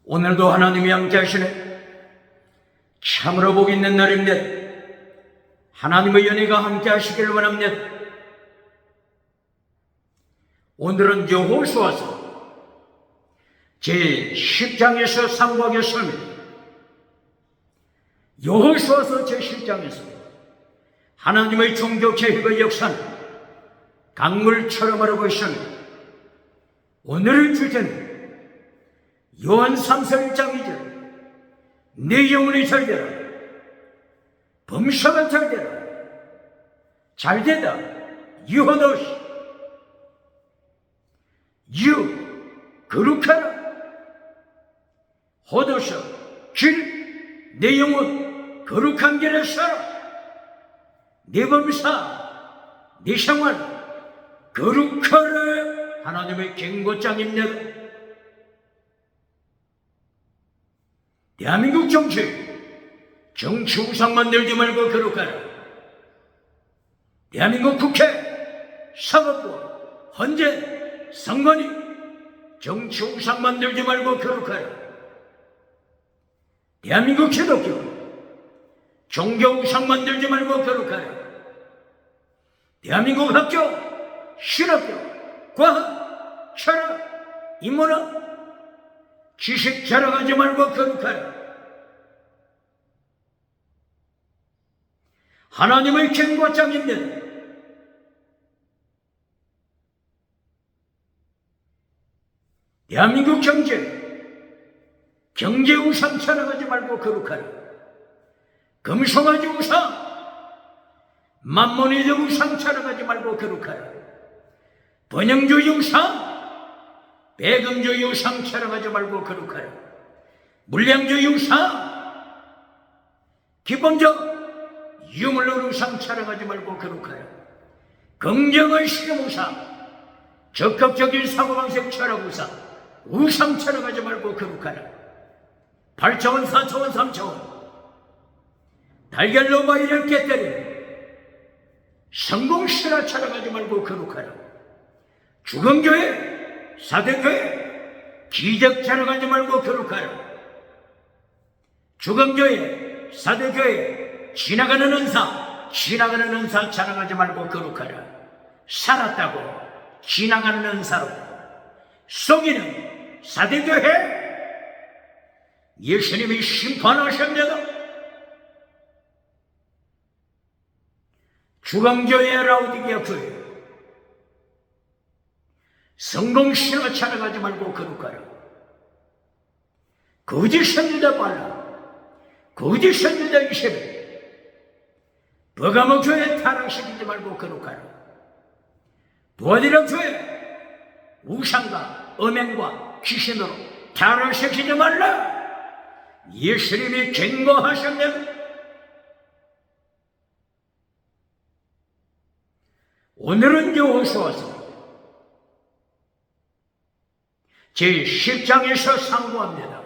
오늘도 하나님이 함께 하시네. 참으로 복 있는 날입니다. 하나님의 연혜가 함께 하시길 원합니다. 오늘은 여호수아서 제10장에서 상고하겠습니다. 여호수아서 제10장에서 하나님의 종교 개혁의 역사는 강물처럼 흐르고 있습니다. 오늘의 주제는 요한 3서 1장 2절 내 영혼이 잘되라 범사가 잘되라 잘되다 유호도시 유 거룩하라 호도서 길 내 영혼 거룩한 길에 살아 내 범사 내 생활 거룩하라 하나님의 경고장입니다. 대한민국 정치 우상 만들지 말고 거룩하라. 대한민국 국회, 사법부, 헌재, 선관위 정치 우상 만들지 말고 거룩하라. 대한민국 기독교 종교 우상 만들지 말고 거룩하라. 대한민국 학교, 실업교, 과학, 철학, 인문학 지식 자랑하지 말고 거룩하라. 하나님의 경고장인데 대한민국 경제 우상 자랑하지 말고 거룩하라. 금송아지 우상, 만몬이적 우상 자랑하지 말고 거룩하라. 번영주의 우상, 배금주의 우상 자랑하지 말고 거룩하라. 물량주의 우상, 기본적 유물로 우상 자랑하지 말고 거룩하라. 긍정의 실험 우상, 적극적인 사고방식 철학 우상 자랑하지 말고 거룩하라. 8차원, 4차원, 3차원 달걀로 바위를 깨뜨리는 성공실화 자랑하지 말고 거룩하라. 죽음교회, 사대교회 기적 자랑하지 말고 거룩하라. 죽음교회, 사대교회 지나가는 은사 자랑하지 말고 거룩하라. 살았다고 지나가는 은사로 속이는 사대교회 예수님이 심판하십니다. 주강교회, 라우디게아 교회 성공신화 자랑하지 말고 거룩하라. 거짓 선지자 발라, 거짓 선지자 이세벨 버가모 교회 타락시키지 말고 거룩하라. 부하디라 교회 우상과 음행과 귀신으로 타락시키지 말라. 예수님이 경고하셨네. 오늘은 여호수아서 제10장에서 상고합니다.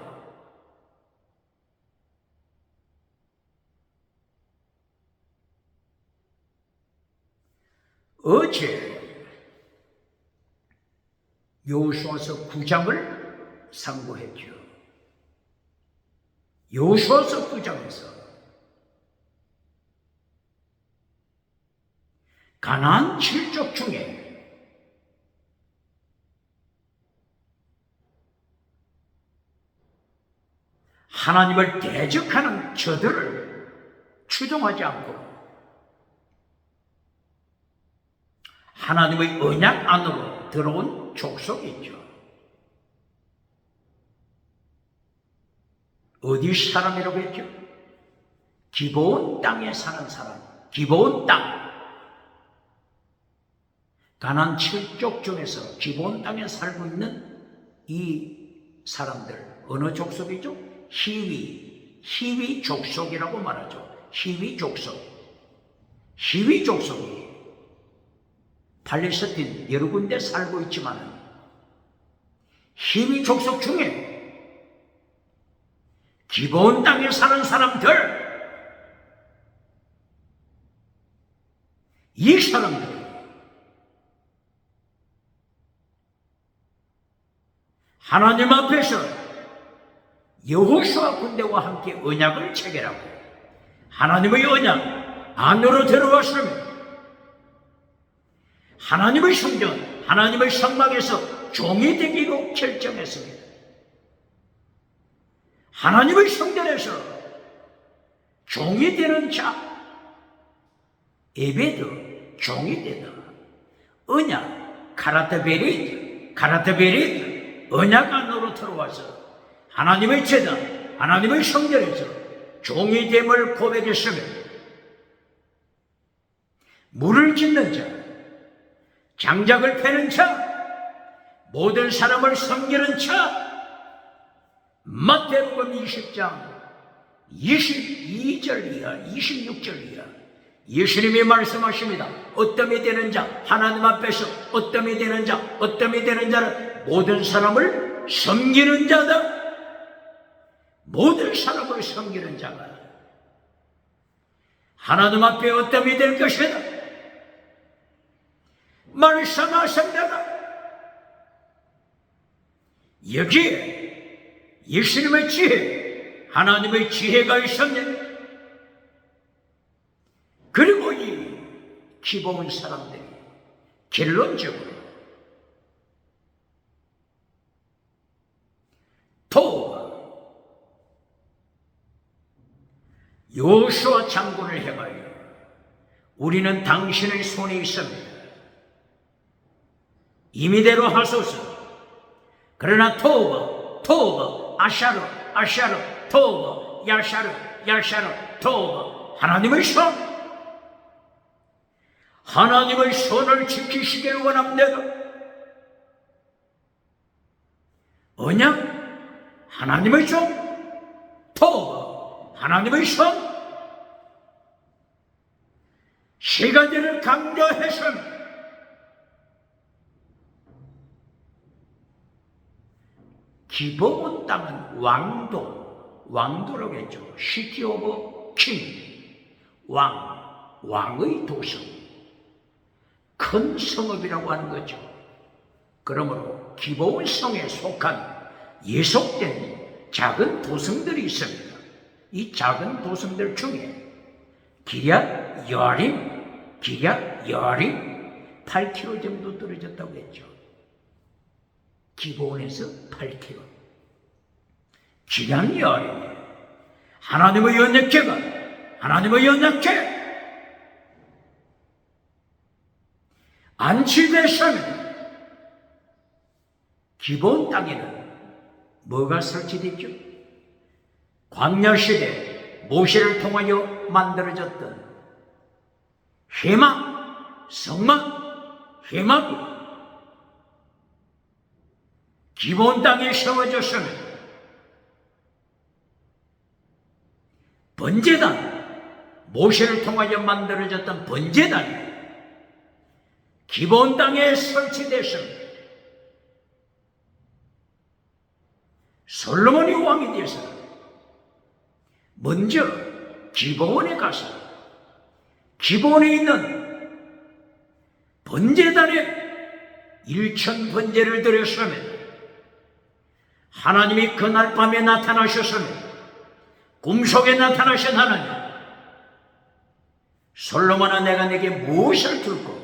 어제 여호수아서 9장을 상고했죠. 여호수아서 9장에서 가나안 7족 중에 하나님을 대적하는 저들을 추종하지 않고 하나님의 언약 안으로 들어온 족속이 있죠. 어디 사람이라고 했죠? 기브온 땅에 사는 사람. 기브온 땅. 가나안 7족 중에서 기브온 땅에 살고 있는 이 사람들 어느 족속이죠? 히위 족속이라고 말하죠. 히위 족속이 팔레스틴 여러 군데 살고 있지만 히위 족속 중에 기브온 땅에 사는 사람들, 이 사람들이 하나님 앞에서 여호수아 군대와 함께 언약을 체결하고 하나님의 언약 안으로 들어왔으면 하나님의 성전, 하나님의 성막에서 종이 되기로 결정했습니다. 하나님의 성전에서 종이 되는 자, 에베드 종이 되다. 언약, 카라테베리트, 언약 안으로 들어와서 하나님의 제단, 하나님의 성전에서 종이 됨을 고백했으면 물을 짓는 자, 장작을 패는 자, 모든 사람을 섬기는 자, 마태복음 20장 22절 이하 26절 이하 예수님이 말씀하십니다. 어떠함이 되는 자, 하나님 앞에서 어떠함이 되는 자, 어떠함이 되는 자는 모든 사람을 섬기는 자다. 모든 사람을 섬기는 자가 하나님 앞에 어떠함이 될 것이다. 말씀하십니다. 여기에 예수님의 지혜, 하나님의 지혜가 있었네. 그리고 이 기본 사람들이 결론적으로 여호수아 장군을 향하여 우리는 당신의 손에 있습니다. 임의대로 하소서. 그러나 토브, 아샤르, 토브, 야샤르, 토브, 하나님의 손, 하나님의 손을 지키시길 원합니다. 언약, 하나님의 손, 토브, 하나님의 손, 세 가지를 강조해서 기브온 땅은 왕도라고 했죠. 시티 오브 킹, 왕의 도성, 큰 성읍이라고 하는 거죠. 그러므로 기브온 성에 속한 예속된 작은 도성들이 있습니다. 이 작은 도성들 중에 기럇 여아림 8km 정도 떨어졌다고 했죠. 기브온에서 8km. 기럇 여아림에 하나님의 연약죄 안치되시면 기브온 땅에는 뭐가 설치됐죠? 광야시대 모세를 통하여 만들어졌던 회막이 기브온 땅에 세워졌으면 번제단, 모세를 통하여 만들어졌던 번제단이 기브온 땅에 설치됐습니다. 솔로몬이 왕이 되어서 먼저 기브온에 가서 기브온에 있는 번제단에 1000 번제를 드렸으면 하나님이 그날 밤에 나타나셨으면 꿈속에 나타나신 하나님, 솔로몬아 내가 내게 무엇을 줄고?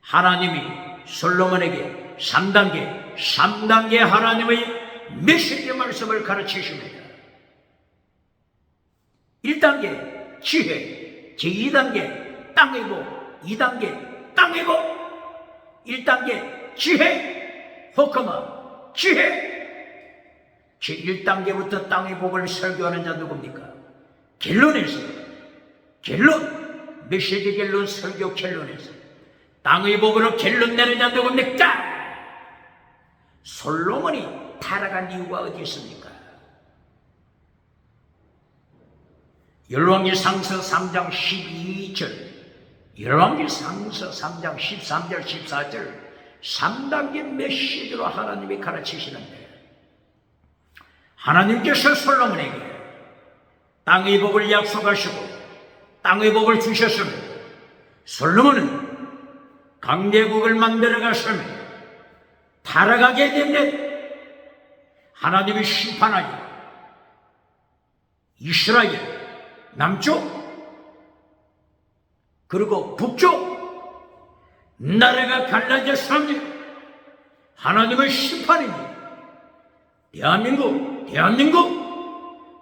하나님이 솔로몬에게 3단계 하나님의 메시지 말씀을 가르치십니다. 1단계 지혜, 제2단계 땅의 복, 2단계 땅의 복, 1단계 지혜, 호크마 지혜. 제1단계부터 땅의 복을 설교하는 자 누굽니까? 메시지 결론, 설교 결론에서 땅의 복으로 결론 내는 자 누굽니까? 솔로몬이 타락한 이유가 어디 있습니까? 열왕기상서 3장 12절, 열왕기상서 3장 13절 14절 3단계 메시지로 하나님이 가르치시는데, 하나님께서 솔로몬에게 땅의 복을 약속하시고 땅의 복을 주셨으면 솔로몬은 강대국을 만들어 갔으면 타락하게 되면 하나님이 심판하여 이스라엘 남쪽 그리고 북쪽 나라가 갈라졌습니다. 하나님의 심판이니 대한민국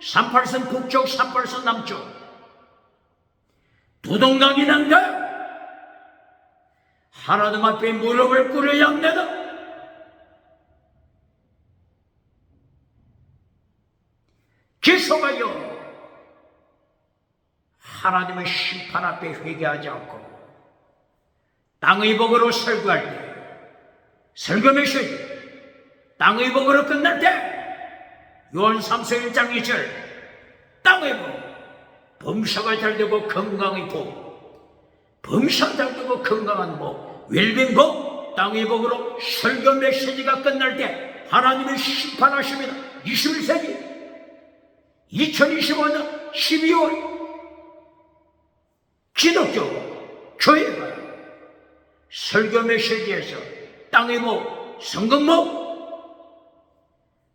38선 북쪽 38선 남쪽 두동강이 난다. 하나님 앞에 무릎을 꿇어야 합니다. 계속하여 하나님의 심판 앞에 회개하지 않고 땅의 복으로 설교할 때, 설교 메시지 땅의 복으로 끝날 때 요한 3서 1장 2절 땅의 복, 범사가 잘되고 건강의 복, 범사 잘되고 건강한 복, 웰빙 복, 땅의 복으로 설교 메시지가 끝날 때 하나님이 심판하십니다. 21세기 2025년 12월 기독교 교회가 설교 메시지에서 땅의 복, 성공복,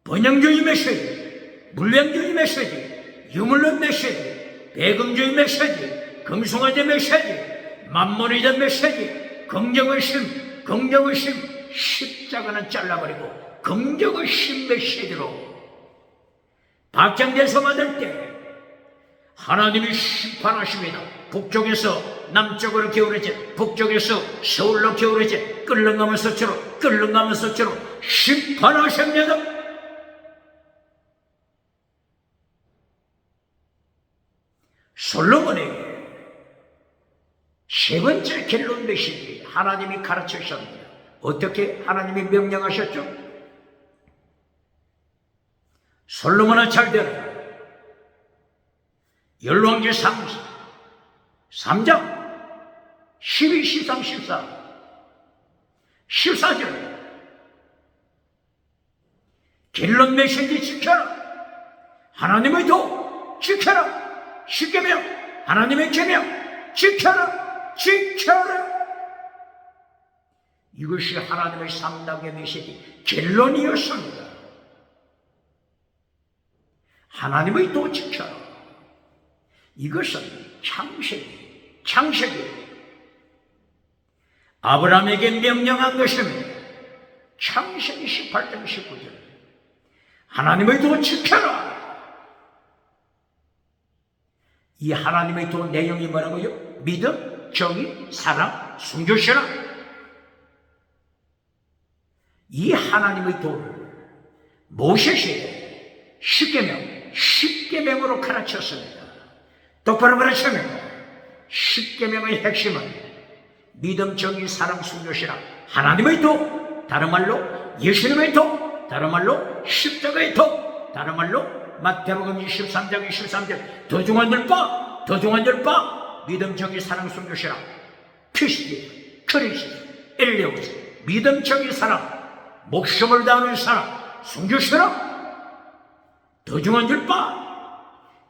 번영주의 메시지, 물량주의 메시지, 유물론 메시지, 배금주의 메시지, 금송아지 메시지, 만몬이전 메시지, 긍정의심, 십자가는 잘라버리고 긍정의심 메시지로 박장대소 받을 때 하나님이 심판하십니다. 북쪽에서 남쪽으로 기울어져, 북쪽에서 서울로 기울어져, 끌렁가면 서초로 심판하십니다. 솔로몬에게 세 번째 결론 메시지 하나님이 가르치셨습니다. 어떻게 하나님이 명령하셨죠? 솔로몬아 잘 들어라. 열왕기 3장 12, 13, 14절 결론 메시지 지켜라. 하나님의 도 지켜라. 십계명 하나님의 계명 지켜라. 이것이 하나님의 3단계 메시지 결론이었습니다. 하나님의 도 지켜라. 이것은 창세기 아브라함에게 명령한 것입니다. 창세기 18장 19절 하나님의 도 지켜라. 이 하나님의 도 내용이 뭐라고요? 믿음, 정의, 사랑, 순교시라. 이 하나님의 도를 모세시에 십계명으로 가르쳤습니다. 똑바로 가르칩니다. 십계명의 핵심은 믿음, 정의, 사랑, 순교시라. 하나님의 도, 다른 말로 예수님의 도, 다른 말로 십자가의 도, 다른 말로 마태복음 23장 23절 더 중한 바 믿음, 정의, 사랑, 순교시라. 피스티, 크리스, 엘레오스 믿음, 정의, 사랑, 목숨을 다하는 사랑, 순교시라. 더 중한 바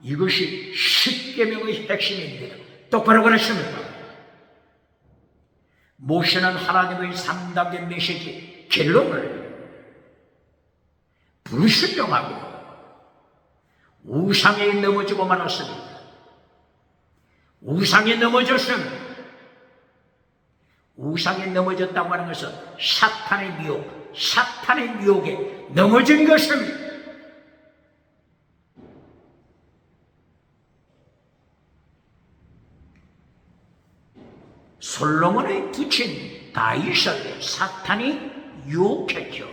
이것이 십계명의 핵심입니다. 똑바로 가르칩니다. 모세는 하나님의 3단계 메시지 결론을 불순종하고 우상에 넘어지고 말았습니다. 우상에 넘어졌습니다. 우상에 넘어졌다고 하는 것은 사탄의 미혹에 넘어진 것입니다. 솔로몬의 부친 다윗을 사탄이 유혹했죠.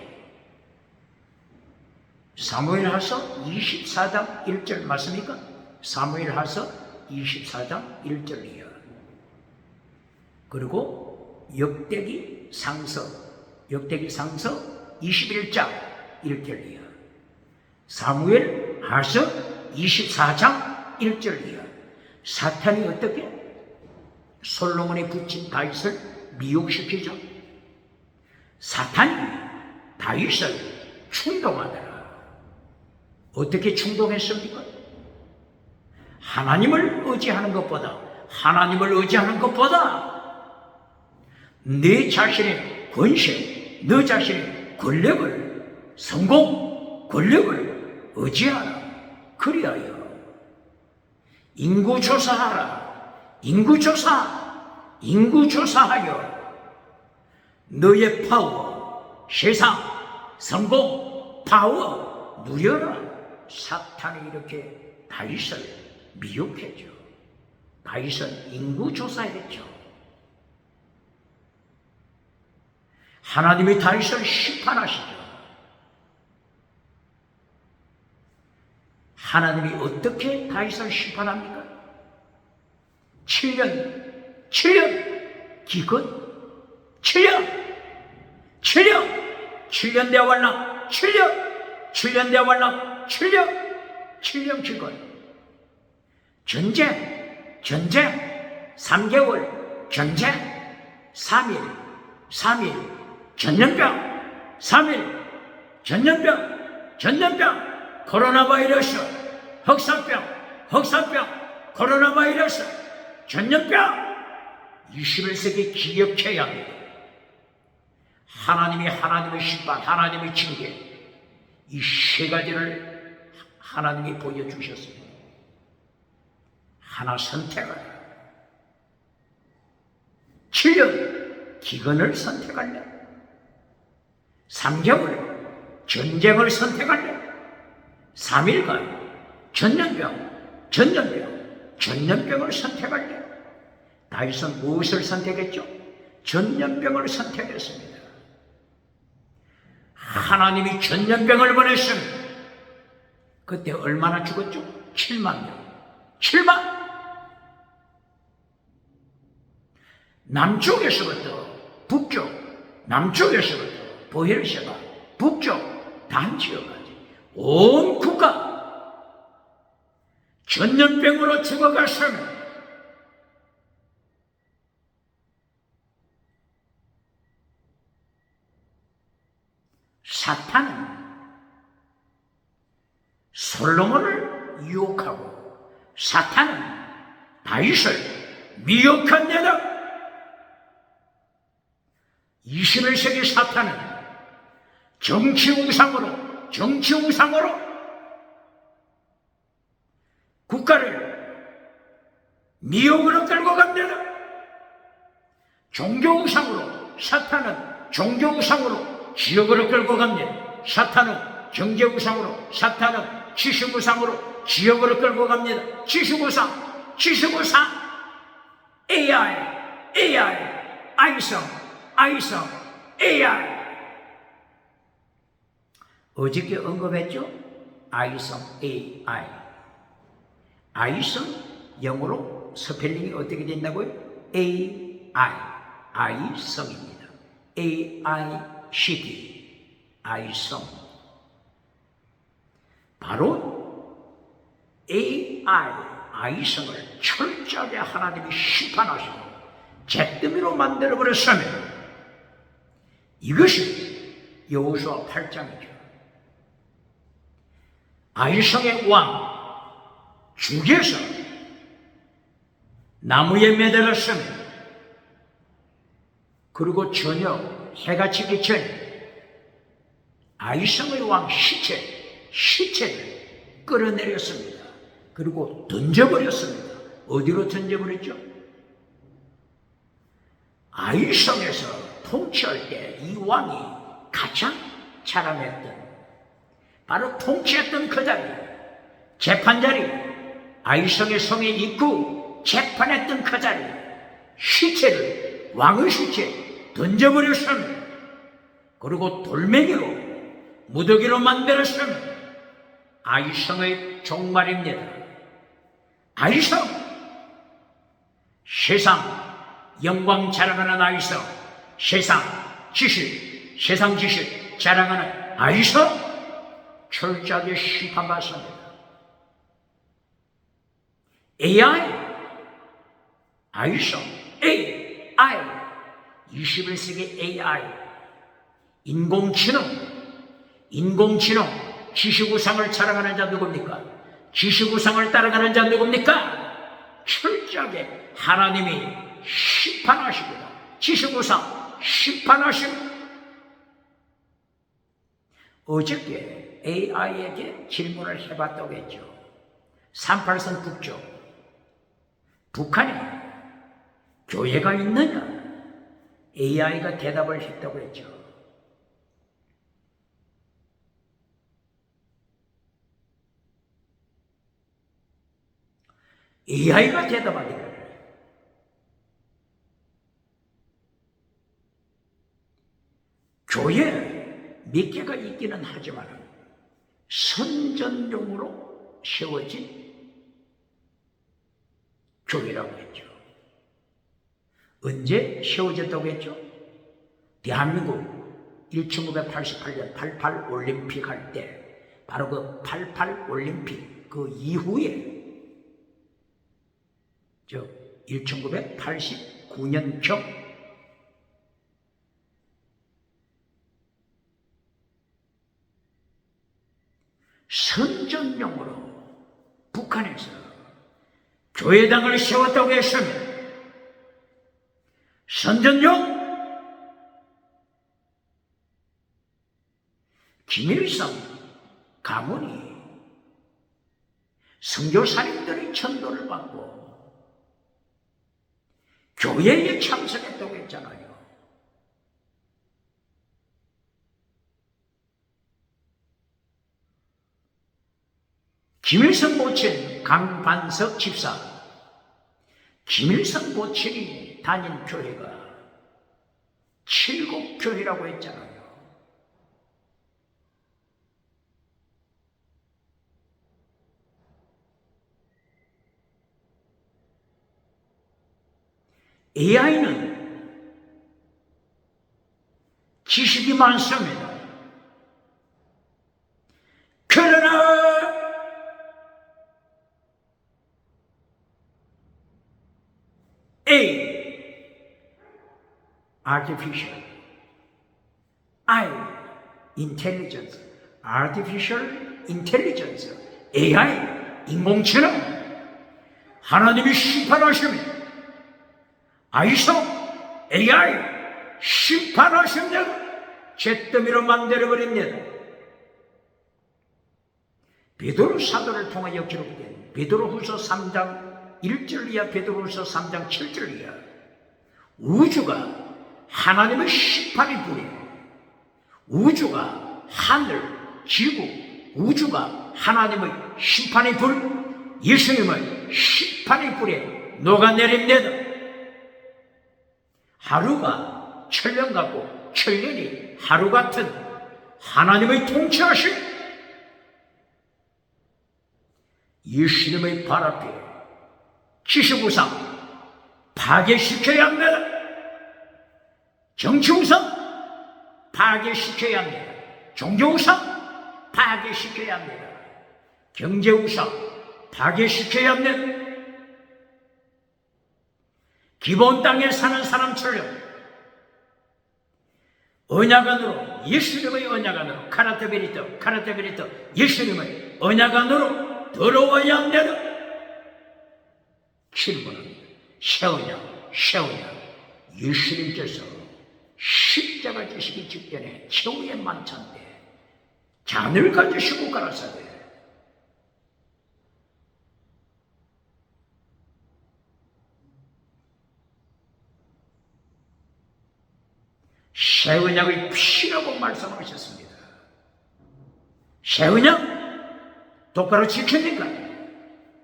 사무엘하서 24장 1절 맞습니까? 사무엘하서 24장 1절이요. 그리고 역대기 상서 21장 1절이요. 사무엘하서 24장 1절이요. 사탄이 어떻게 솔로몬의 부친 다윗을 미혹시키죠. 사탄이 다윗을 충동하더라. 어떻게 충동했습니까? 하나님을 의지하는 것보다 내 자신의 권세, 너 자신의 권력을 의지하라. 그리하여 인구조사하라. 인구조사하여 너의 파워, 세상, 성공, 파워 누려라. 사탄이 이렇게 다윗을 미혹했죠. 다윗은 인구조사했죠. 하나님이 다윗을 심판하시죠. 하나님이 어떻게 다윗을 심판합니까? 7년 기근, 7년 대환란, 7년 대환란, 7년 기근, 전쟁, 3개월, 전쟁, 3일, 전염병, 3일, 전염병, 코로나 바이러스, 흑사병, 코로나 바이러스, 전염병. 21세기 기억해야 합니다. 하나님의 심판, 하나님의 징계, 이 세 가지를 하나님이 보여주셨습니다. 하나 선택하라. 7년 기근을 선택할래? 3개월 전쟁을 선택할래? 3일간 전염병을 선택할래? 다윗은 무엇을 선택했죠? 전염병을 선택했습니다. 하나님이 전염병을 보냈습니다. 그때 얼마나 죽었죠? 7만 명. 7만! 남쪽에서부터 북쪽, 남쪽에서부터 보헬세바, 북쪽 단지역까지 온 국가 전염병으로 죽어갔습니다. 사탄은 솔로몬을 유혹하고 사탄은 다윗을 미혹한 데다 21세기 사탄은 정치 우상으로 국가를 미혹으로 끌고 갑니다. 종교 우상으로 사탄은 종교 우상으로 지역으로 끌고 갑니다. 사탄은 경제 우상으로, 사탄은 지식 우상으로 지역으로 끌고 갑니다. 지식 우상, AI, 아이성, AI. 어저께 언급했죠? 아이성, AI. 아이성, 영어로 스펠링이 어떻게 된다고요? AI, 아이성입니다. AICT, 아이성. 바로 아이성을 철저하게 하나님이 심판하시고 잿더미로 만들어버렸으면 이것이 여호수아 8장이죠. 아이성의 왕 죽여서 나무에 매달았으면 그리고 저녁 해가 지기 전에 아이성의 왕 시체를 끌어내렸습니다. 그리고 던져버렸습니다. 어디로 던져버렸죠? 아이성에서 통치할 때 이 왕이 가장 자랑했던 바로 통치했던 그 자리, 재판자리, 아이성의 성의 입구 재판했던 그 자리, 시체를, 왕의 시체 던져버렸습니다. 그리고 돌멩이로 무더기로 만들었습니다. 아이성의 종말입니다. 아이성, 세상 영광 자랑하는 아이성, 세상 지식 자랑하는 아이성 철저하게 심판받습니다. AI, 아이성, AI, 21세기 AI, 인공지능, 지식우상을 자랑하는 자 누굽니까? 지식우상을 따라가는 자 누굽니까? 철저하게 하나님이 심판하십니다. 지식우상 심판하십니다. 어저께 AI에게 질문을 해봤다고 했죠. 38선 북쪽 북한에 교회가 있느냐? AI가 대답을 했다고 했죠. AI가 대답하기를 교회 몇 개가 있기는 하지만 선전용으로 세워진 교회라고 했죠. 언제 세워졌다고 했죠? 대한민국 1988년 88 올림픽 할 때 바로 그 88 올림픽 그 이후에 1989년경 선전용으로 북한에서 교회당을 세웠다고 했으면 선전용 김일성 가문이 선교사님들의 천도를 받고 교회에 참석했다고 했잖아요. 김일성 모친 강반석 집사, 김일성 모친이 다닌 교회가 칠곡교회라고 했잖아요. AI는 지식이 많습니다. 그러나 Artificial, Intelligence, Artificial Intelligence, AI, 인공지능, 하나님이 심판하십니다. 아이소, AI, 심판하십니다. 잿더미로 만들어버립니다. 베드로 사도를 통하여 기록된 베드로후서 3장 1절 이하, 베드로후서 3장 7절 이하, 우주가 하나님의 심판의 불에, 우주가 하늘, 지구, 우주가 하나님의 심판의 불, 예수님의 심판의 불에 녹아내립니다. 하루가 천년 같고 천년이 하루 같은 하나님의 통치하심, 예수님의 발 앞에 지식우상 파괴시켜야 합니다. 정치우상 파괴시켜야 합니다. 종교우상 파괴시켜야 합니다. 경제우상 파괴시켜야 합니다. 기본 땅에 사는 사람처럼 언약안으로, 예수님의 언약안으로, 카라테베리터 예수님의 언약안으로 들어와야 합니다. 7번은 새언약, 예수님께서 십자가 지시기 직전에 최후의 만찬 때 잔을 가지시고 가라사대 새 언약의 피라고 말씀하셨습니다. 새 언약 똑바로 지킵니까?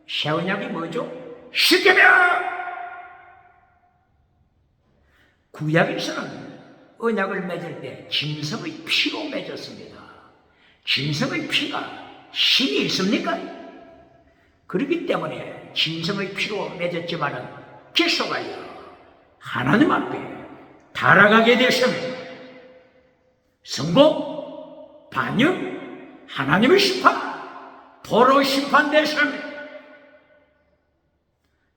새 언약이 뭐죠? 십계명! 구약에서는 언약을 맺을 때 짐승의 피로 맺었습니다. 짐승의 피가 힘이 있습니까? 그렇기 때문에 짐승의 피로 맺었지만은 계속하여 하나님 앞에 달아가게 되십니다. 성공, 반역, 하나님의 심판, 도로 심판되십니다.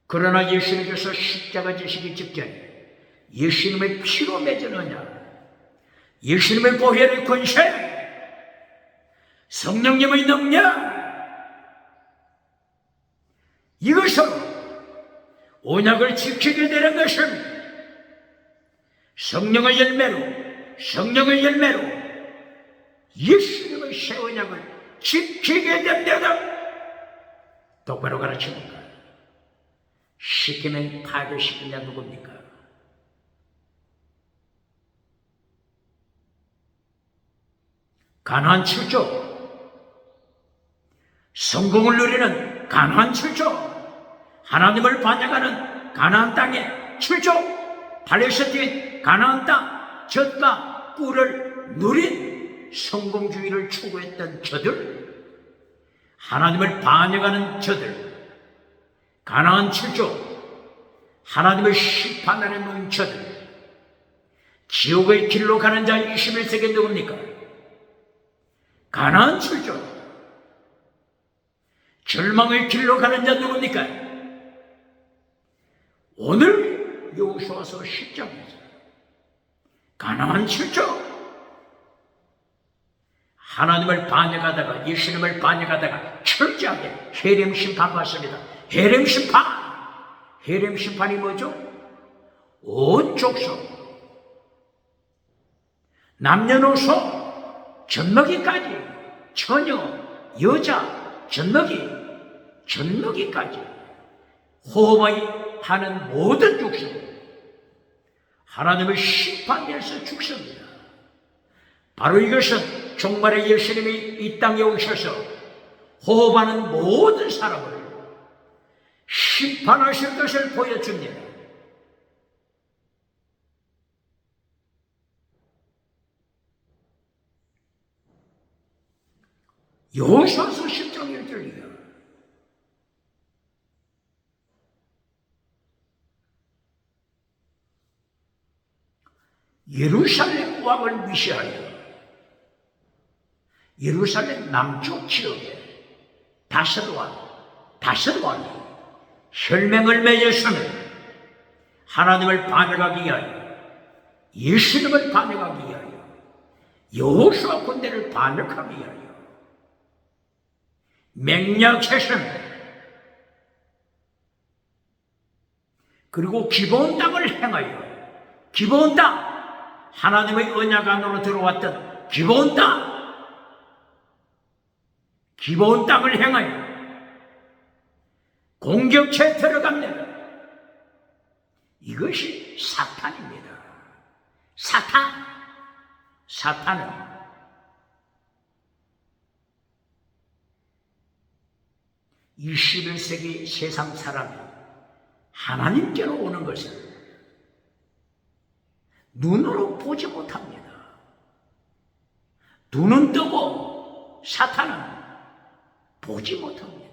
그러나 예수님께서 십자가 지시기 직전에 예수님의 피로 맺은 언약, 예수님의 보혈의 권세, 성령님의 능력, 이것으로 언약을 지키게 되는 것입니다. 성령의 열매로 예수님의 새 언약을 지키게 됩니다. 똑바로 가르칩니다. 시키면 파괴시킨 자 누굽니까? 가나안 7조, 성공을 누리는 가나안 7조, 하나님을 반역하는 가나안 땅의 7조, 팔레스틴 가나안 땅 젖과 꿀을 누린 성공주의를 추구했던 저들, 하나님을 반역하는 저들, 가나안 7조, 하나님을 심판하는 놈 저들, 지옥의 길로 가는 자 21세기 누굽니까? 가나안 7조, 절망의 길로 가는 자 누굽니까? 오늘 여호수아서 10장에서 가나안 7조, 하나님을 반역하다가 예수님을 반역하다가 철저하게 헤렘 심판 받습니다. 헤렘 심판, 헤렘 심판이 뭐죠? 온 족속, 남녀노소, 젖먹이까지, 처녀, 여자, 젖먹이까지 호흡하는 모든 족속, 하나님의 심판에서 죽습니다. 바로 이것은 종말의 예수님이 이 땅에 오셔서 호흡하는 모든 사람을 심판하실 것을 보여줍니다. 여호수아서 10장 1절이야. 예루살렘 왕을 위시하여 예루살렘 남쪽 지역에 다섯 왕이 혈맹을 맺었으며 하나님을 반역하기 위하여, 예수님을 반역하기 위하여, 여호수아 군대를 반역하기 위하여 맹약했으며, 그리고 기브온 땅을 행하여, 기브온 땅, 하나님의 언약 안으로 들어왔던 기브온 땅을 행하여 공격체에 들어갑니다. 이것이 사탄입니다. 사탄은 이 21세기 세상 사람이 하나님께로 오는 것을 눈으로 보지 못합니다. 눈은 뜨고 사탄은 보지 못합니다.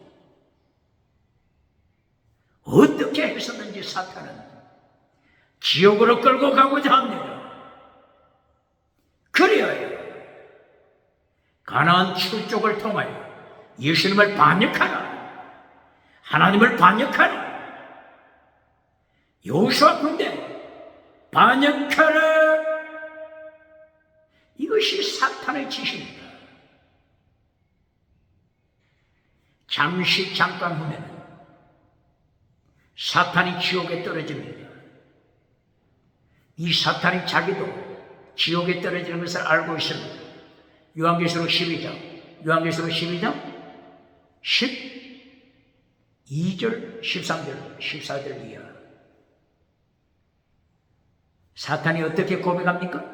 어떻게 해서든지 사탄은 지옥으로 끌고 가고자 합니다. 그리하여 가나안 7족을 통하여 예수님을 반역하라, 하나님을 반역하라, 여호수아 군대 반역하라, 이것이 사탄의 짓입니다. 잠깐 후에는 사탄이 지옥에 떨어집니다. 이 사탄이 자기도 지옥에 떨어지는 것을 알고 있습니다. 요한계시록 12장 12절, 13절, 14절 이하. 사탄이 어떻게 고백합니까?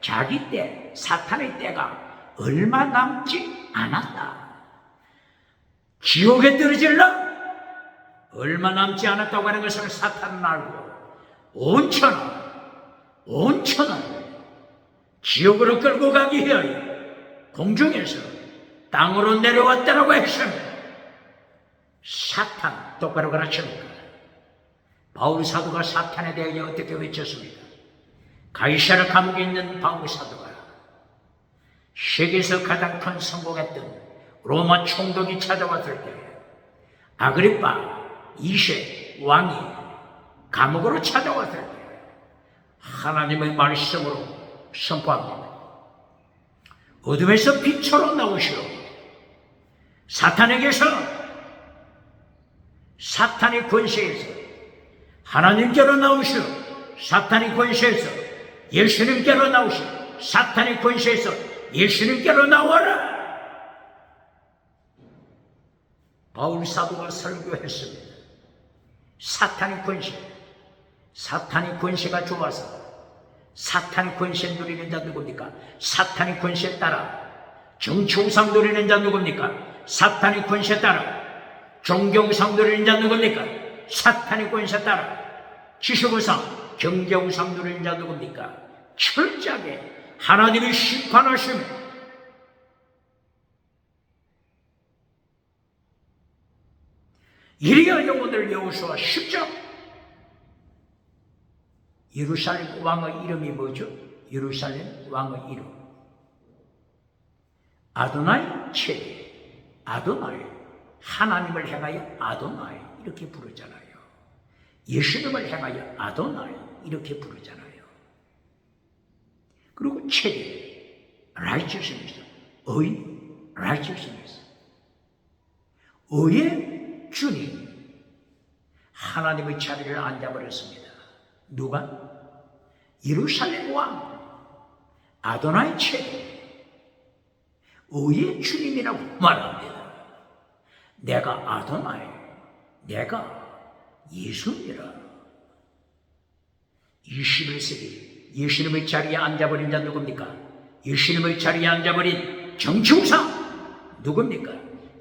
자기 때, 사탄의 때가 얼마 남지 않았다. 지옥에 떨어질라? 얼마 남지 않았다고 하는 것을 사탄은 알고 온천을 지옥으로 끌고 가기 위하여 공중에서 땅으로 내려왔다라고 했습니다. 사탄 똑바로 가르칩니다. 바울 사도가 사탄에 대하여 어떻게 외쳤습니까? 가이사랴 감옥에 있는 바울 사도가 세계에서 가장 큰 성공했던 로마 총독이 찾아왔을 때 아그리파 2세 왕이 감옥으로 찾아왔을 때 하나님의 말씀으로 선포합니다. 어둠에서 빛으로 나오시오. 사탄에게서, 사탄의 권세에서 하나님께로 나오시오. 사탄의 권세에서 예수님께로 나오시오. 사탄의 권세에서 예수님께로 나와라. 바울 사도가 설교했습니다. 사탄의 권세가 좋아서 사탄의 권세 누리는 자 누굽니까? 사탄의 권세 따라 정치우상 누리는 자 누굽니까? 사탄의 권세 따라 종교우상 누리는 자 누굽니까? 사탄의 권세 따라 지식우상, 경제우상 누리는 자 누굽니까? 철저하게 하나님이 심판하시면 이리야 영혼들 여호수아 10장. 예루살렘 왕의 이름이 뭐죠? 예루살렘 왕의 이름 아도나이 최대. 아도나이, 하나님을 향하여 아도나이 이렇게 부르잖아요. 예수님을 향하여 아도나이 이렇게 부르잖아요. 그리고 최대, righteousness, righteousness, 의의 주님, 하나님의 자리를 앉아버렸습니다. 누가? 예루살렘 왕 아도나이 최대, 의의 주님이라고 말합니다. 내가 아도나이, 내가 예수니라. 21세기 예수님의 자리에 앉아버린 자 누굽니까? 예수님의 자리에 앉아버린 정치우상 누굽니까?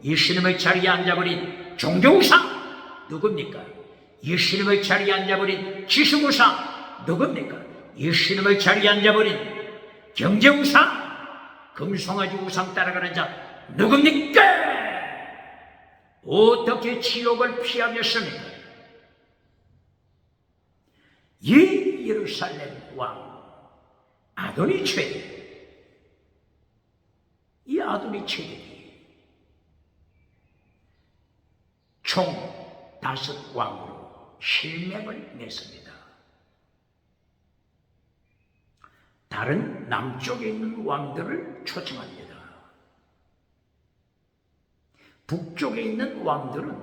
예수님의 자리에 앉아버린 종교우상 누굽니까? 예수님의 자리에 앉아버린 지식우상 누굽니까? 예수님의 자리에 앉아버린 경제우상, 금송아지 우상 따라가는 자 누굽니까? 어떻게 지옥을 피하겠습니까? 이 예루살렘 왕 아도니 최대, 이 아도니 최대이 총 5왕으로 실명을 냈습니다. 다른 남쪽에 있는 왕들을 초청합니다. 북쪽에 있는 왕들은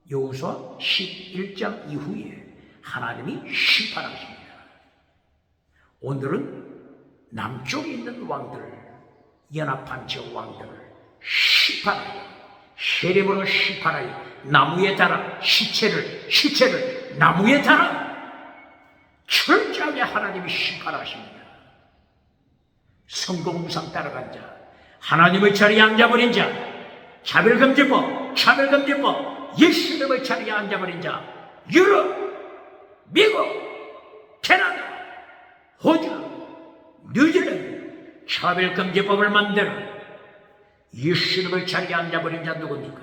여호수아 11장 이후에 하나님이 심판하십니다. 오늘은 남쪽에 있는 왕들, 연합한 저 왕들을 심판하여, 세림으로 심판하여 나무에 달아 시체를 나무에 달아 철저하게 하나님이 심판하십니다. 성공우상 따라간 자, 하나님의 자리에 앉아버린 자, 차별금지법, 예수님의 자리에 앉아버린 자, 유럽, 미국, 캐나다, 호주, 뉴질랜드 차별금지법을 만들어 예수님의 자리에 앉아버린 자 누굽니까?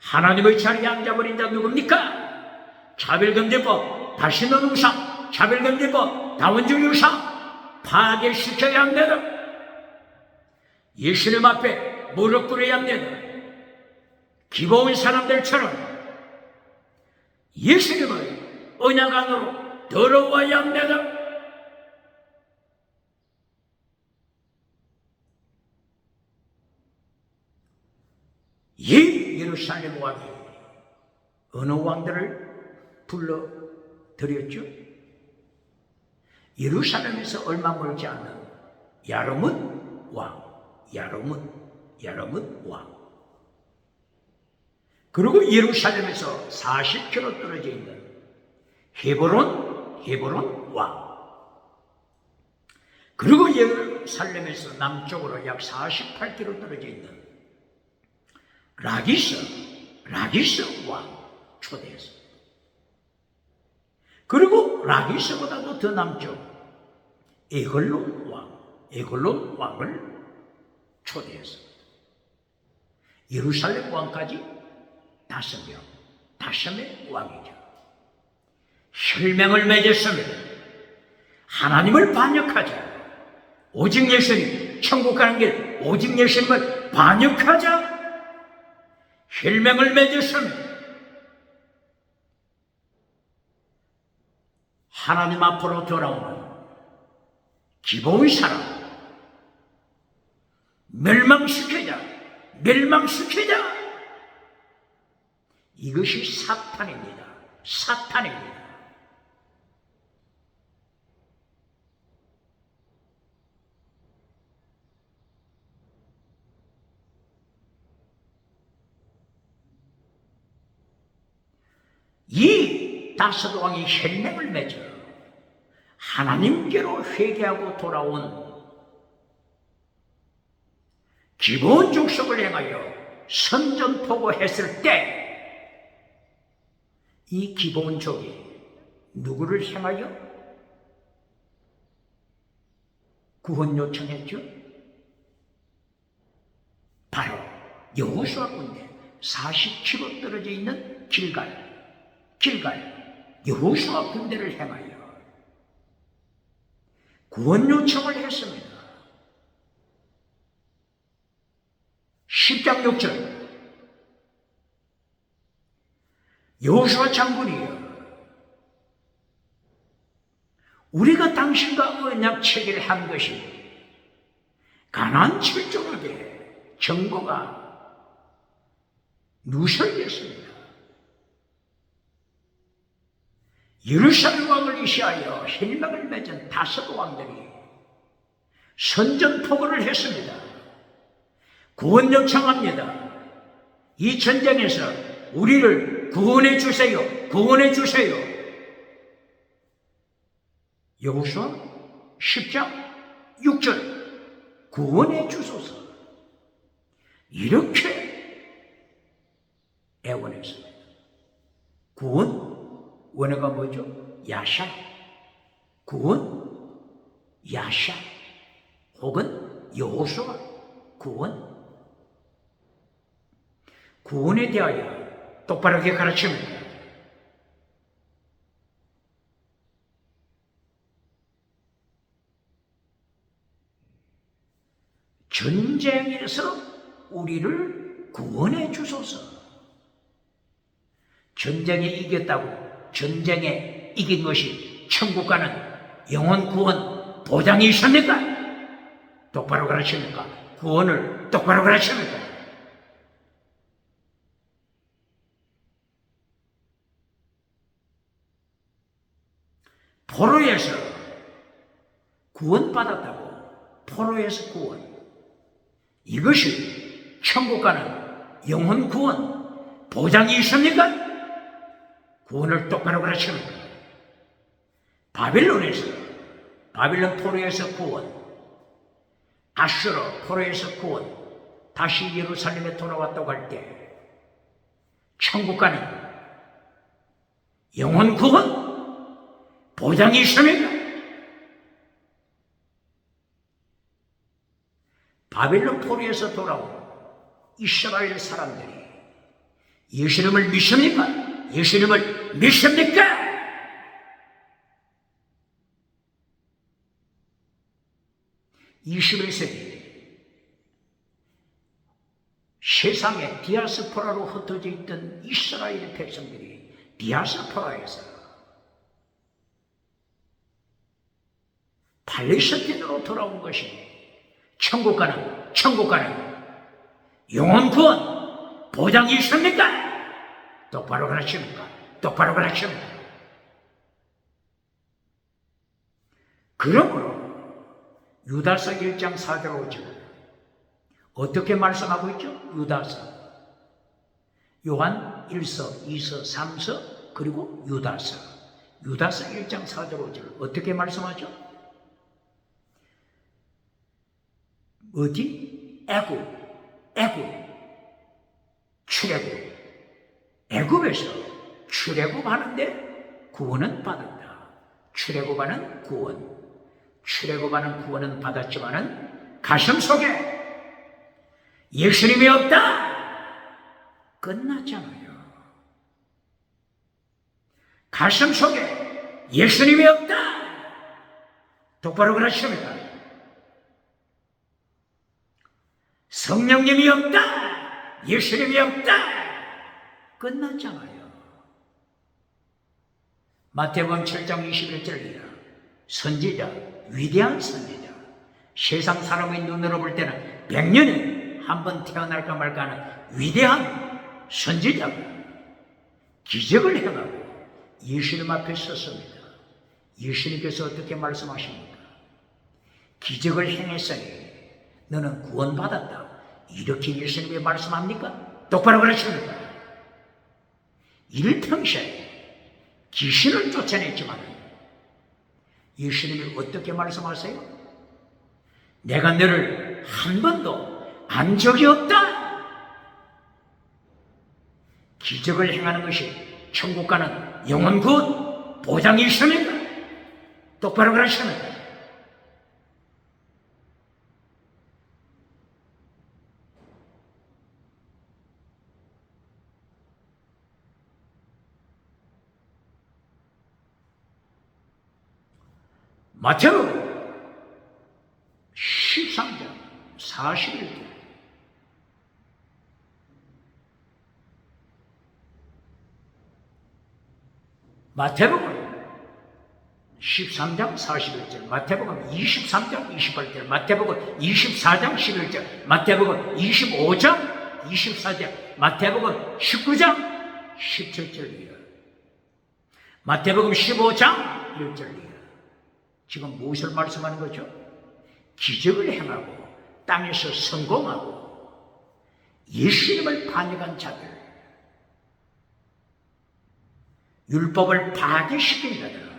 하나님의 자리에 앉아버린 자 누굽니까? 차별금지법, 다시는 우상, 차별금지법, 다원주의 우상 파괴시켜야 합니다. 예수님 앞에 무릎 꿇어야 합니다. 기본 사람들처럼 예수님을 언약 안으로 들어와야 합니다. 이 예루살렘 왕이 어느 왕들을 불러들였죠? 예루살렘에서 얼마 멀지 않는 야르문 왕, 야르문 왕. 그리고 예루살렘에서 40km 떨어져 있는 헤브론 왕. 그리고 예루살렘에서 남쪽으로 약 48km 떨어져 있는 라기스 왕 초대했습니다. 그리고 라기스보다도 더 남쪽 에글론 왕을 초대했습니다. 예루살렘 왕까지 5명의 왕이죠. 혈맹을 맺었습니다. 하나님을 반역하자. 오직 예수님, 천국 가는 길 오직 예수님을 반역하자. 혈맹을 맺었습니다. 하나님 앞으로 돌아오는 기본 사람 멸망시키자. 이것이 사탄입니다. 이 다섯 왕이 혈맹을 맺어 하나님께로 회개하고 돌아온 기본 족속을 행하여 선전포고했을 때 이 기본족이 누구를 향하여 구원 요청했죠? 바로 여호수아 군대 40km 떨어져 있는 길갈 여호수아 군대를 향하여 구원 요청을 했습니다. 10장 6절 여호수아 장군이여, 우리가 당신과 언약 체결한 것이 가나안 7족에게 정보가 누설됐습니다. 예루살렘 왕을 위시하여 혈맹을 맺은 다섯 왕들이 선전포고를 했습니다. 구원 요청합니다. 이 전쟁에서 우리를 구원해 주세요. 구원해 주세요. 여호수아 10장 6절 구원해 주소서. 이렇게 애원했습니다. 구원 원어가 뭐죠? 야샤. 구원 야샤 혹은 여호수아 구원. 구원에 대하여 똑바르게 가르칩니다. 전쟁에서 우리를 구원해 주소서. 전쟁에 이겼다고 전쟁에 이긴 것이 천국 가는 영혼 구원 보장이 있습니까? 똑바로 가르칩니까? 구원을 똑바로 가르칩니까? 포로에서 구원받았다고. 포로에서 구원. 이것이 천국 가는 영혼 구원 보장이 있습니까? 구원을 똑바로 가르칩니까? 바빌론 포로에서 구원, 아수르 포로에서 구원, 다시 예루살렘에 돌아왔다고 할 때 천국 가는 영혼 구원 보장이 있습니까? 바빌론 포로에서 돌아온 이스라엘 사람들이 예수님을 믿습니까? 예수님을 믿습니까? (21세기) 세상에 디아스포라로 흩어져 있던 이스라엘 백성들이 디아스포라에서 팔레스타인으로 돌아온 것이 천국 가는 영혼 구원 보장이 있습니까? 똑바로 가르칩니까? 똑바로 가르칩니까? 그러므로 유다서 1장 4절 5절 어떻게 말씀하고 있죠? 유다서, 요한 1서, 2서, 3서 그리고 유다서 1장 4절 5절 어떻게 말씀하죠? 어디? 출애굽. 애굽에서 출애굽하는데 구원은 받았다. 출애굽하는 구원. 출애굽하는 구원은 받았지만은 가슴 속에 예수님이 없다. 끝났잖아요. 가슴 속에 예수님이 없다. 똑바로 그러십니까? 성령님이 없다. 예수님이 없다. 끝났잖아요. 마태복음 7장 21절이야. 선지자, 위대한 선지자. 세상 사람의 눈으로 볼 때는 100년에 한 번 태어날까 말까 하는 위대한 선지자가 기적을 행하고 예수님 앞에 섰습니다. 예수님께서 어떻게 말씀하십니까? 기적을 행했으니 너는 구원받았다. 이렇게 예수님이 말씀합니까? 똑바로 가르칩니까? 일평생 귀신을 쫓아냈지만 예수님이 어떻게 말씀하세요? 내가 너를 한 번도 안 적이 없다. 기적을 행하는 것이 천국 가는 영원 굿 보장이 있습니까? 똑바로 그러십니까? 마태복음 13장 41절 마태복음 13장 41절 마태복음 23장 28절 마태복음 24장 11절 마태복음 25장 24절 마태복음 19장 17절이에요. 마태복음 15장 1절이에요. 지금 무엇을 말씀하는 거죠? 기적을 행하고 땅에서 성공하고 예수님을 반역한 자들, 율법을 파괴시킨 자들,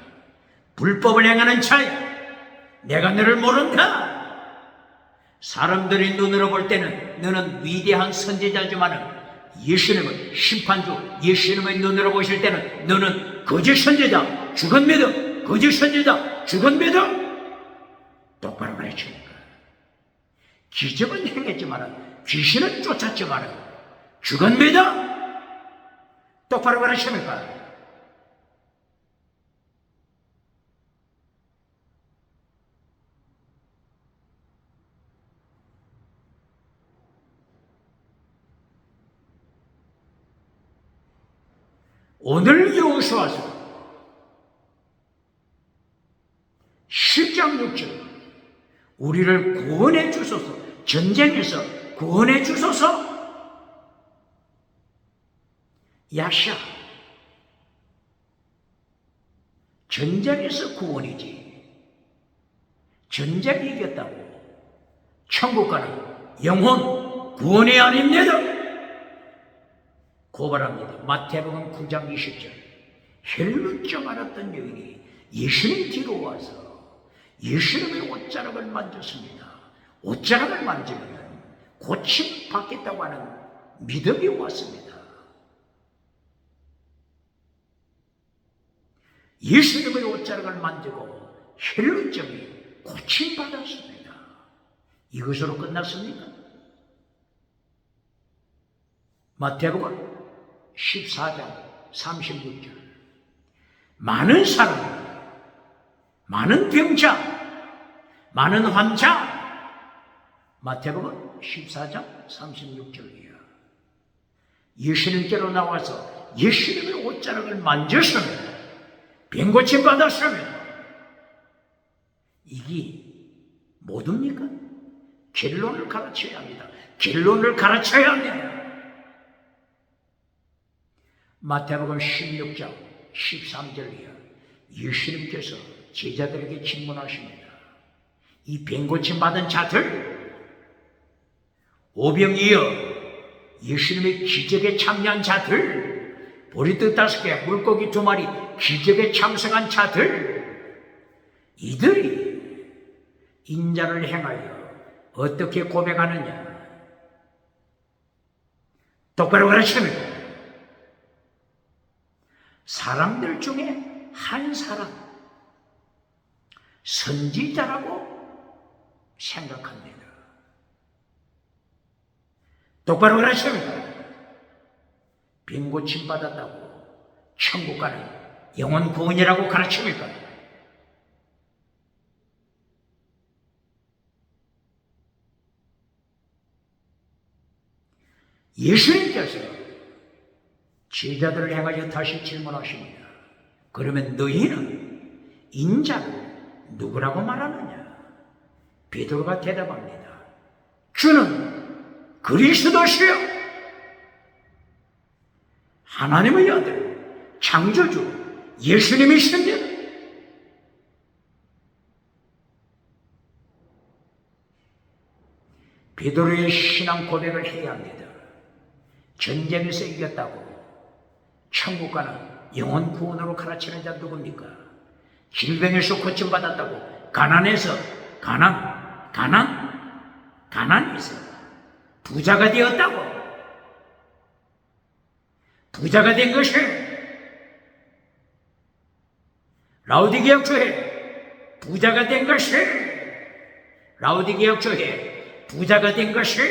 불법을 행하는 자야, 내가 너를 모른다. 사람들이 눈으로 볼 때는 너는 위대한 선지자지만은 예수님은 심판주, 예수님의 눈으로 보실 때는 너는 거짓 선지자, 죽은 믿음, 거짓 선지자, 죽은 믿음. 똑바로 가르치니까. 기적은 행했지만 귀신은 쫓았지만 죽은 믿음. 똑바로 가르치니까. 오늘 여호수아서 10장 6절 우리를 구원해 주소서, 전쟁에서 구원해 주소서. 야샤, 전쟁에서 구원이지. 전쟁이 이겼다고 천국 가는 영혼 구원이 아닙니다. 고발합니다. 마태복음 9장 20절 혈루증 앓았던 여인이 예수님 뒤로 와서 예수님의 옷자락을 만졌습니다. 옷자락을 만지면 고침 받겠다고 하는 믿음이 왔습니다. 예수님의 옷자락을 만지고 혈루증이 고침 받았습니다. 이것으로 끝났습니까? 마태복음 14장 36절 많은 사람, 많은 병자, 많은 환자. 마태복음 14장 36절이에요. 예수님께로 나와서 예수님의 옷자락을 만졌으면 병고침 받았으면 이게 뭐듭니까? 결론을 가르쳐야 합니다. 결론을 가르쳐야 합니다. 마태복음 16장 13절이요. 예수님께서 제자들에게 질문하십니다. 이 병고침 받은 자들, 오병이어 예수님의 기적에 참여한 자들, 보리떡 5개, 물고기 2마리 기적에 참석한 자들, 이들이 인자를 행하여 어떻게 고백하느냐? 똑바로 가르칩니다. 사람들 중에 한 사람, 선지자라고 생각합니다. 똑바로 가르칩니다. 병고침 받았다고 천국 가는 영원 구원이라고 가르칩니까? 예수님께서 제자들을 향하여 다시 질문하십니다. 그러면 너희는 인자를 누구라고 말하느냐? 베드로가 대답합니다. 주는 그리스도시요 하나님의 아들 창조주 예수님이십니다. 베드로의 신앙 고백을 해야 합니다. 전쟁에서 이겼다고 천국 가는 영혼 구원으로 가르치는 자 누굽니까? 질병에서 고침받았다고 가난해서 가난해서 부자가 되었다고. 부자가 된 것이 라우디게아 교회 부자가 된 것이 라우디게아 교회 부자가 된 것이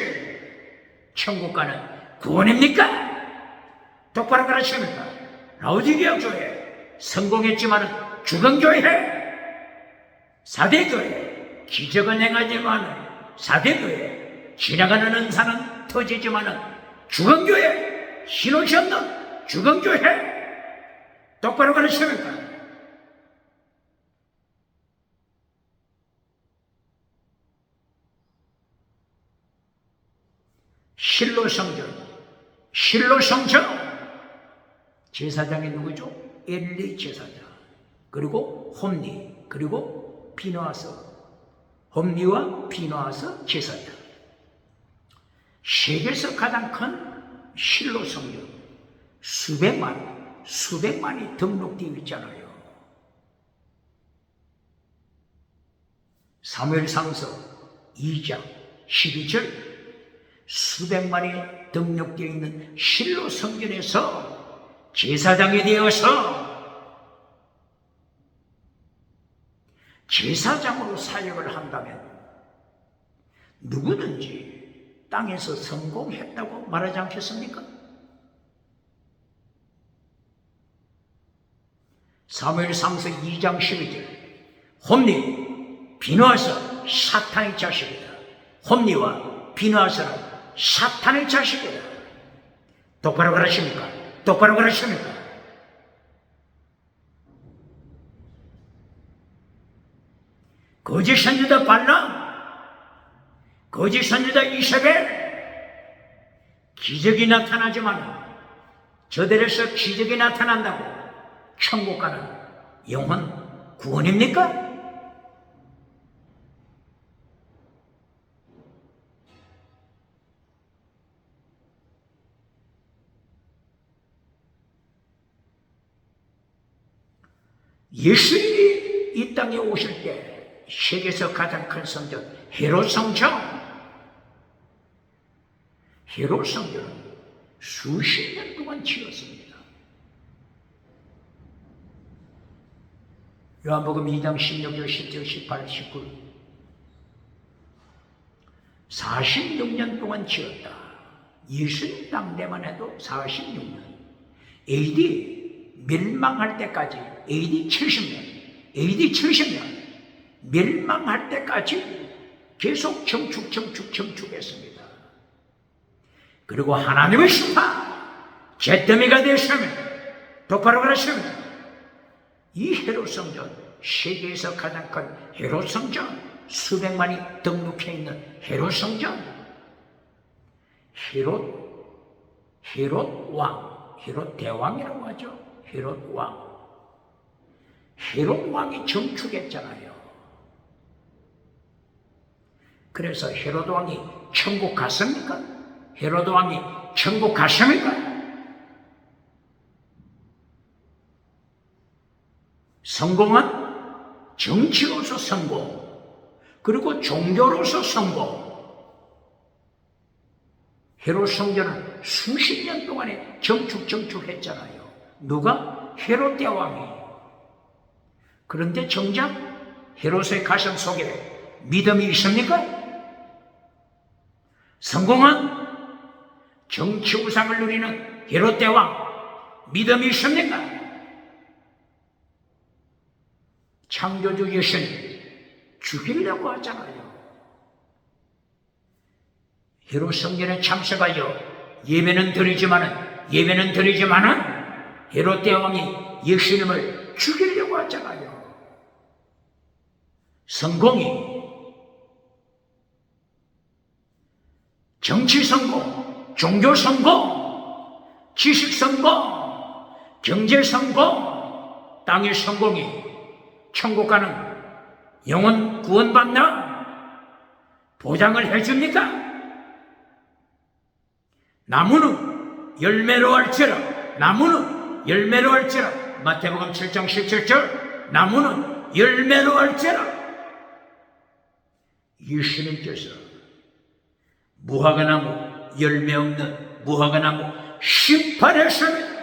천국 가는 구원입니까? 똑바로 가르칩니까? 라우디게아 교회 성공했지만 죽은 교회, 사대교회 기적은 행하지만 사대교회 지나가는 은사는 터지지만 죽은 교회, 신옷이 없는 죽은 교회 똑바로 가르칩니까? 실로 성전 제사장이 누구죠? 엘리 제사장, 그리고 홈리, 그리고 비누아서, 홈리와 비누아서 제사장. 세계에서 가장 큰 실로 성전, 수백만이 등록되어 있잖아요. 사무엘상서 2장 12절 수백만이 등록되어 있는 실로 성전에서 제사장이 되어서 제사장으로 사역을 한다면 누구든지 땅에서 성공했다고 말하지 않겠습니까? 사무엘상서 2장 12절 홈리, 비누아서 사탄의 자식이다. 홈리와 비누아서는 사탄의 자식이다. 똑바로 가르칩니까? 똑바로 가르칩니까? 거짓 선지자 발람, 거짓 선지자 이세벨, 기적이 나타나지만 저들에서 기적이 나타난다고 천국 가는 영혼 구원입니까? 예수님이 이 땅에 오실 때 세계에서 가장 큰 성전 헤롯 성전은 수십 년 동안 지었습니다. 요한복음 2장 16절, 17, 18, 19 46년 동안 지었다. 예수님 땅내만 해도 46년. AD 멸망할 때까지 AD 70년 멸망할 때까지 계속 청축했습니다. 그리고 하나님의 심판 잿더미가 되시면 똑바로 가르칩니다. 이 헤롯 성전, 세계에서 가장 큰 헤롯 성전, 수백만이 등록해 있는 헤롯 성전, 헤롯 왕, 헤롯 대왕이라고 하죠. 헤롯 왕이 정축했잖아요. 그래서 헤롯 왕이 천국 갔습니까? 헤롯 왕이 천국 갔습니까? 성공은 정치로서 성공, 그리고 종교로서 성공. 헤롯 성전은 수십 년 동안에 정축했잖아요. 누가? 헤롯 대왕이. 그런데 정작 헤롯의 가슴 속에 믿음이 있습니까? 성공한 정치 우상을 누리는 헤롯 대왕 믿음이 있습니까? 창조주 예수님 죽이려고 하잖아요. 헤롯 성전에 참석하여 예배는 드리지만은 헤롯 대왕이 예수님을 죽이려고 하잖아요. 성공이 정치 성공, 종교 성공, 지식 성공, 경제 성공, 땅의 성공이 천국 가는 영혼 구원받나? 보장을 해줍니까? 나무는 열매로 할지라 나무는 열매로 할지라. 마태복음 7장 17절 나무는 열매로 할지라. 예수님께서 무화과나무, 열매 없는 무화과나무 심판했습니다.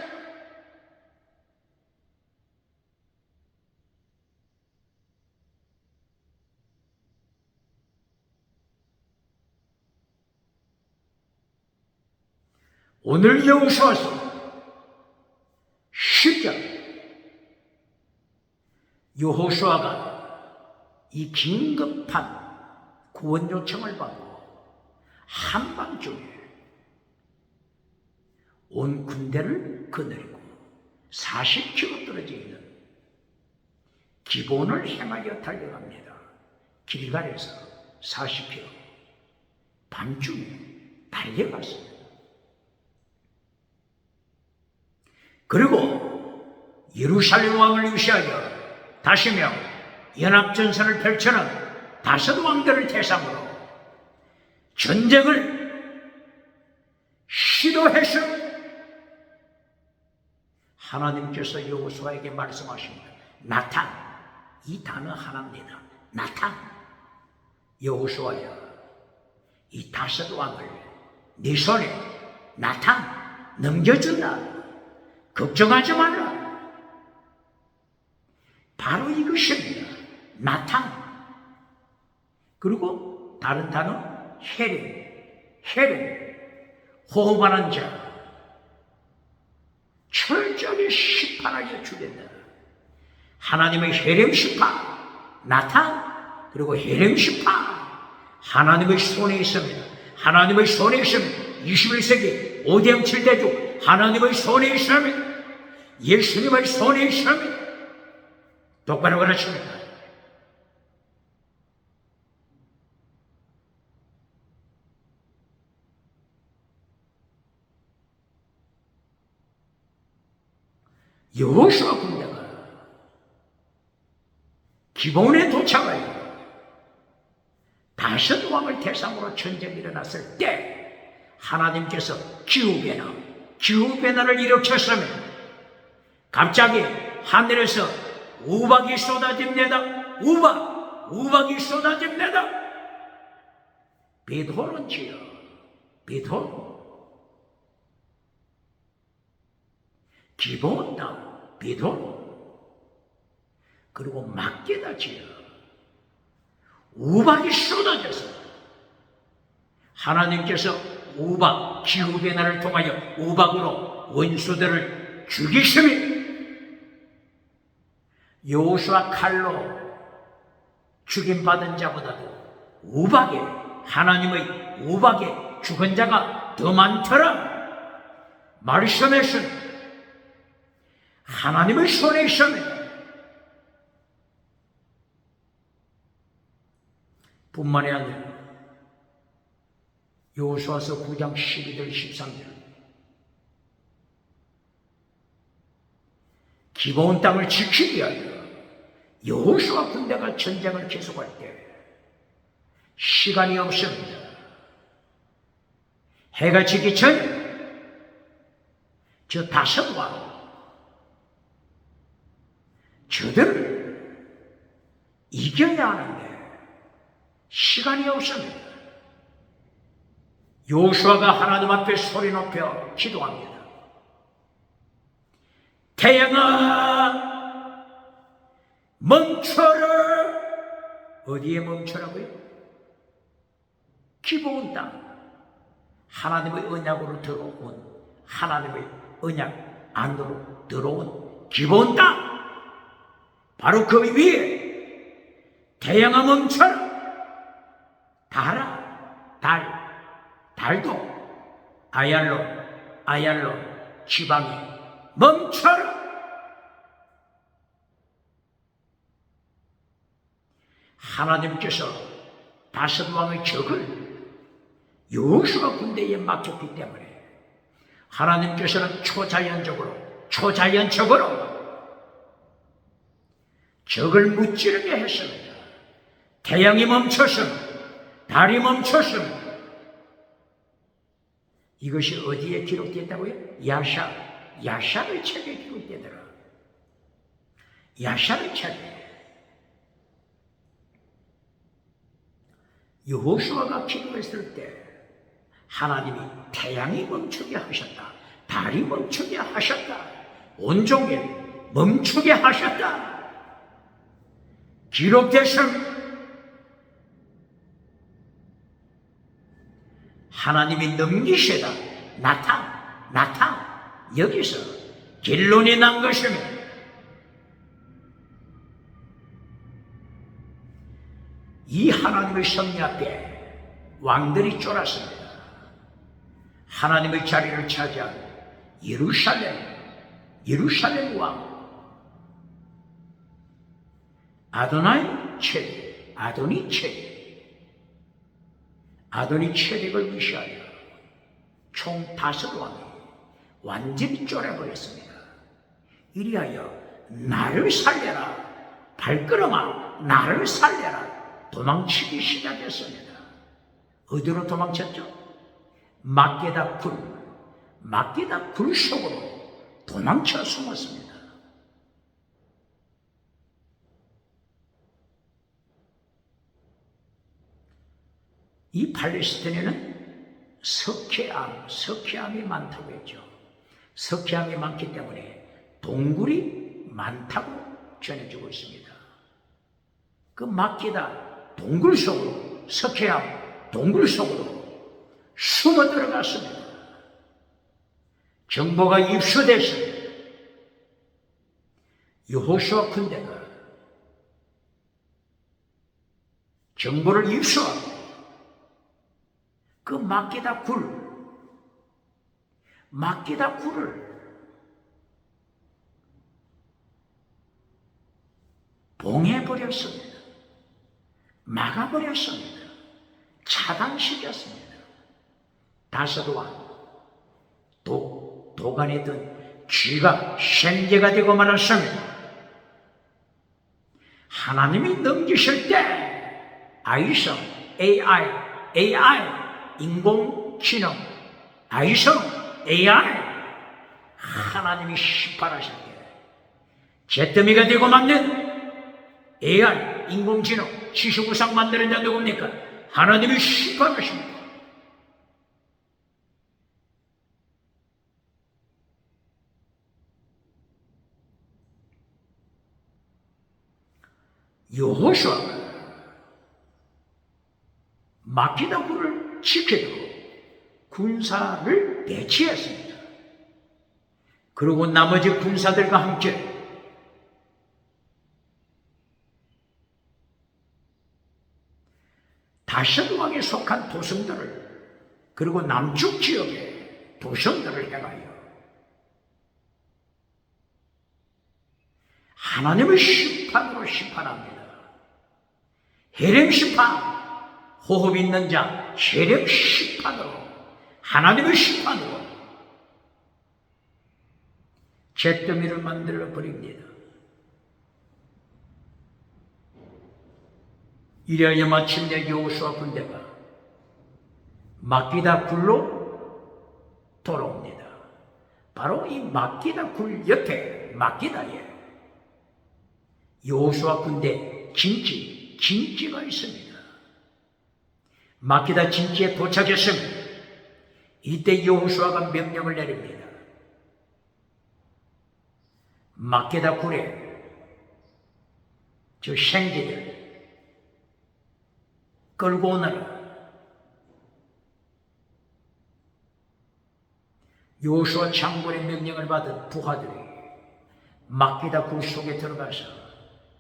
오늘 여호수아서 10장 여호수아가 이 긴급한 구원 요청을 받고 한밤중에 온 군대를 거느리고 40km 떨어져 있는 기본을 향하여 달려갑니다. 길갈에서 40km 밤중에 달려갔습니다. 그리고 예루살렘 왕을 위시하여 다시며 연합전선을 펼쳐는 5 왕들을 대상으로 전쟁을 시도했습니다. 하나님께서 여호수아에게 말씀하십니다. 나탄, 이 단어 하나입니다. 나탄, 여호수아야, 이 5 왕을 네 손에 나탄 넘겨준다. 걱정하지 말라. 바로 이것입니다. 나탄. 그리고 다른 단어 헤렘, 호흡하는 자, 철저히 심판하여 주겠다. 하나님의 헤렘 심판, 나탄, 그리고 헤렘 심판, 하나님의 손에 있습니다. 하나님의 손에 있습니다. 21세기 오대양 7대주 하나님의 손에 있습니다. 예수님의 손에 있습니다. 똑바로 그러십니다. 여호수아 군대가 기본에 도착하여 5 왕을 대상으로 전쟁이 일어났을 때 하나님께서 기후변화를 일으켰습니다. 갑자기 하늘에서 우박이 쏟아집니다. 우박이 쏟아집니다. 비돌은지요. 비돌. 기본 땅, 비돌. 그리고 막게다지요. 우박이 쏟아져서 하나님께서 우박, 기후변화를 통하여 우박으로 원수들을 죽이심이 여호수아 칼로 죽임받은 자보다도 하나님의 우박에 죽은 자가 더 많더라. 말씀했으니 하나님의 손에 있습니다. 뿐만이 아니라 여호수아서 9장 12절 13절 기브온 땅을 지키기 위하여 여호수아 군대가 전쟁을 계속할 때 시간이 없습니다. 해가 지기 전에 저 5 왕 저들을 이겨야 하는데 시간이 없습니다. 여호수아가 하나님 앞에 소리 높여 기도합니다. 태양아 멈춰라. 어디에 멈춰라고요? 기브온 땅. 하나님의 언약으로 들어온, 하나님의 언약 안으로 들어온 기브온 땅. 바로 그 위에 태양아 멈춰라. 달도 아얄론 지방에 멈춰라. 하나님께서 5 왕의 적을 여호수아 군대에 맡겼기 때문에 하나님께서는 초자연적으로 적을 무찌르게 했습니다. 태양이 멈췄습니다. 달이 멈췄습니다. 이것이 어디에 기록되었다고요? 야샤를 책에 기록되더라. 야샤를 책에 여호수아가 기도했을 때 하나님이 태양이 멈추게 하셨다. 달이 멈추게 하셨다. 온종일 멈추게 하셨다. 기록됐음. 하나님이 넘기시다. 나타. 여기서 결론이 난 것입니다. 이 하나님의 섭리 앞에 왕들이 쫄았습니다. 하나님의 자리를 차지한 예루살렘 왕 아도니 체덱을 무시하여 총 5왕이 완전히 쫄아버렸습니다. 이리하여 나를 살려라, 발걸음아 나를 살려라, 도망치기 시작했습니다. 어디로 도망쳤죠? 막게다 굴 속으로 도망쳐 숨었습니다. 이 팔레스타인에는 석회암이 많다고 했죠. 석회암이 많기 때문에 동굴이 많다고 전해지고 있습니다. 그 막기다 동굴 속으로, 석회암 동굴 속으로 숨어 들어갔습니다. 정보가 입수돼서 여호수아 군대가 정보를 입수하고 그 막기다 굴을 봉해버렸습니다. 막아버렸습니다. 차단시켰습니다. 5왕 도간에 든 쥐가 생제가 되고 말았습니다. 하나님이 넘기실 때 아이성, AI 인공지능, 아이성, AI 하나님이 심판하실 때 잿더미가 되고 만든 AI 인공지능 지식우상 만드는 자 누굽니까? 하나님이 심판하십니다. 여호수아가 막기다 굴을 지키도록 군사를 배치했습니다. 그리고 나머지 군사들과 함께 다윗 왕에 속한 도성들을, 그리고 남쪽 지역의 도성들을 향하여 하나님의 심판으로 심판합니다. 헤렘 심판, 호흡 있는 자 헤렘 심판으로, 하나님의 심판으로 잿더미를 만들어 버립니다. 이래야 마침내 여호수아 군대가 막기다 굴로 돌아옵니다. 바로 이 막기다 굴 옆에 막기다에 여호수아 군대 진지가 있습니다. 막기다 진지에 도착했습니다. 이때 여호수아가 명령을 내립니다. 막기다 굴에 저 생쥐들 끌고 오너라. 여호수아 장군의 명령을 받은 부하들이 막기다 굴 속에 들어가서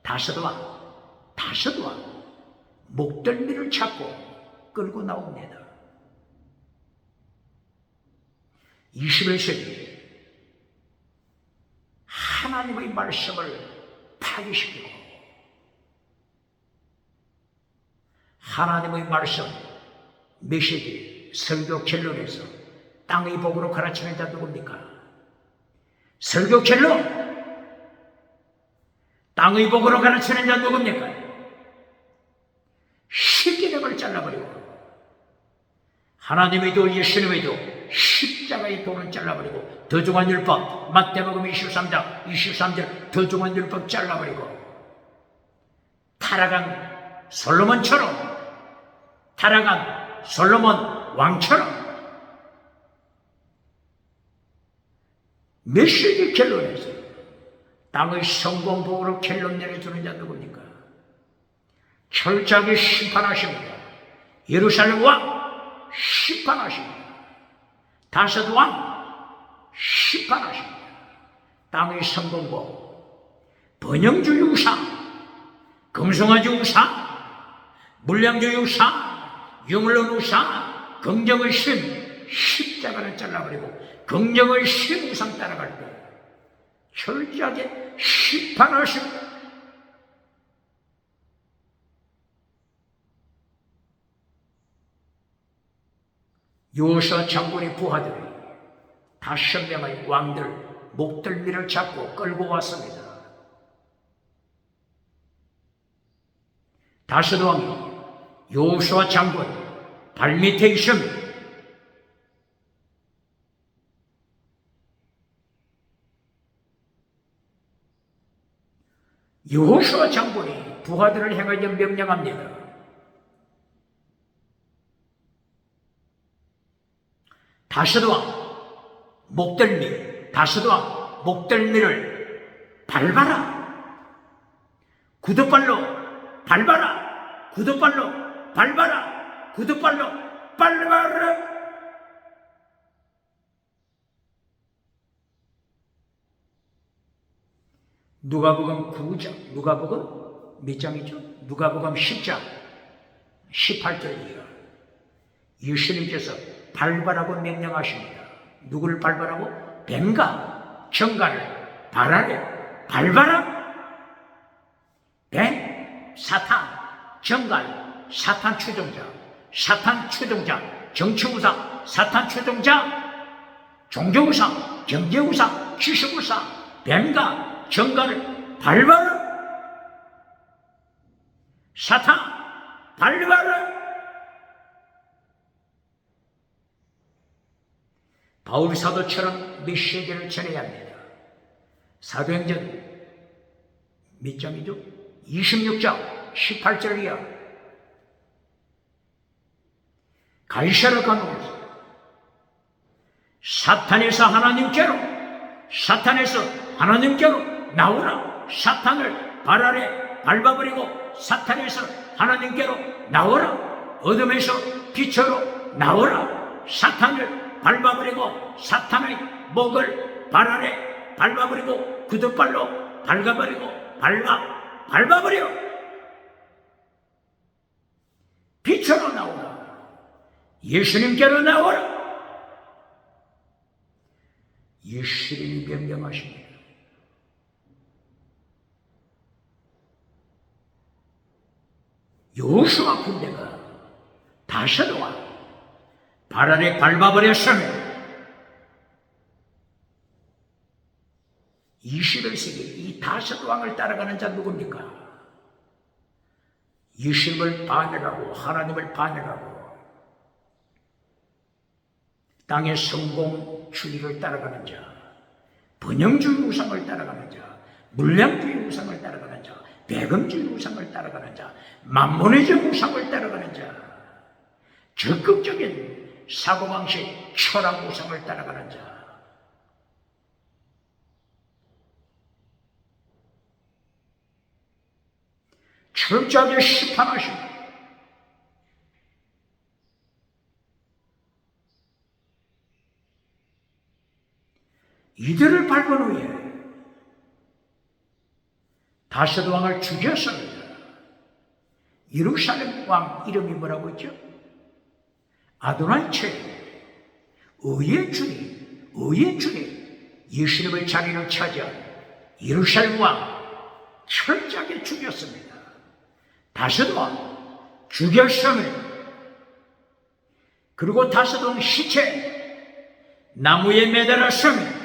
5왕 목덜미를 잡고 끌고 나옵니다. 21세기 하나님의 말씀을 파괴시키고 하나님의 말씀 메시지 설교 결론에서 땅의 복으로 가르치는 자 누굽니까? 설교 결론 땅의 복으로 가르치는 자 누굽니까? 십계명을 잘라버리고 하나님의도 예수님의도 십자가의 돌은 잘라버리고 더 중한 율법 마태복음 23장 23절 더 중한 율법 잘라버리고 타락한 솔로몬 왕처럼 메시지 결론에서 땅의 성공복으로 결론 내려주는 자 누굽니까? 철저하게 심판하십니다. 예루살렘 왕 심판하십니다. 다섯 왕 심판하십니다. 땅의 성공복, 번영주의 우상, 금송아지 우상, 물량주의 우상, 유물론 우상, 긍정의 신, 십자가를 잘라버리고 긍정의 신 우상 따라갈 때 철저하게 심판하십니다. 요호수아 장군의 부하들이 5명의 왕들 목덜미를 잡고 끌고 왔습니다. 다섯 왕이 요호수아 장군 발밑에 있습니다. 여호수아 장군이 부하들을 향하여 명령합니다. 다섯 왕 목덜미를 밟아라. 구두발로 밟아라. 구두발로 밟아라. 구두발로 밟아라. 누가복음 9장, 누가복음 몇 장이죠? 누가복음 10장 18절이에요. 예수님께서 밟아라고 명령하십니다. 누구를 밟아라고? 뱀과 정갈을 발 아래 밟아라. 뱀, 사탄, 정갈, 사탄 추종자, 정치우상, 사탄 추종자, 종교우상, 경제우상, 지식우상, 뱀과 정갈을 밟아라. 사탄 밟아라. 바울 사도처럼 메시지를 전해야 합니다. 사도행전 몇 장이죠? 26장 18절이야. 가이사르 감옥에서 사탄에서 하나님께로 나오라. 사탄을 발 아래 밟아버리고 사탄에서 하나님께로 나오라. 어둠에서 빛으로 나오라. 사탄을 밟아버리고 사탄의 목을 발 아래 밟아버리고 구두발로 밟아버려. 빛으로 나오라. 예수님께로 나오라. 예수님이 명령하십니다. 여호수아 군대가 다섯 왕 발 아래 밟아버렸으면 21세기 이 다섯 왕을 따라가는 자 누굽니까? 예수님을 반역하고 하나님을 반역하고 땅의 성공주의를 따라가는 자, 번영주의 우상을 따라가는 자, 물량주의 우상을 따라가는 자, 배금주의 우상을 따라가는 자, 만몬의적 우상을 따라가는 자, 적극적인 사고방식 철학 우상을 따라가는 자, 철저하게 심판하십니다. 이들을 밟은 후에 다섯 왕을 죽였습니다. 예루살렘 왕 이름이 뭐라고 했죠? 아도나이 최고, 의의 주님, 예수님의 자리를 차지한 예루살렘 왕 철저하게 죽였습니다. 다섯 왕 죽였으면 그리고 다섯 왕 시체 나무에 매달았으면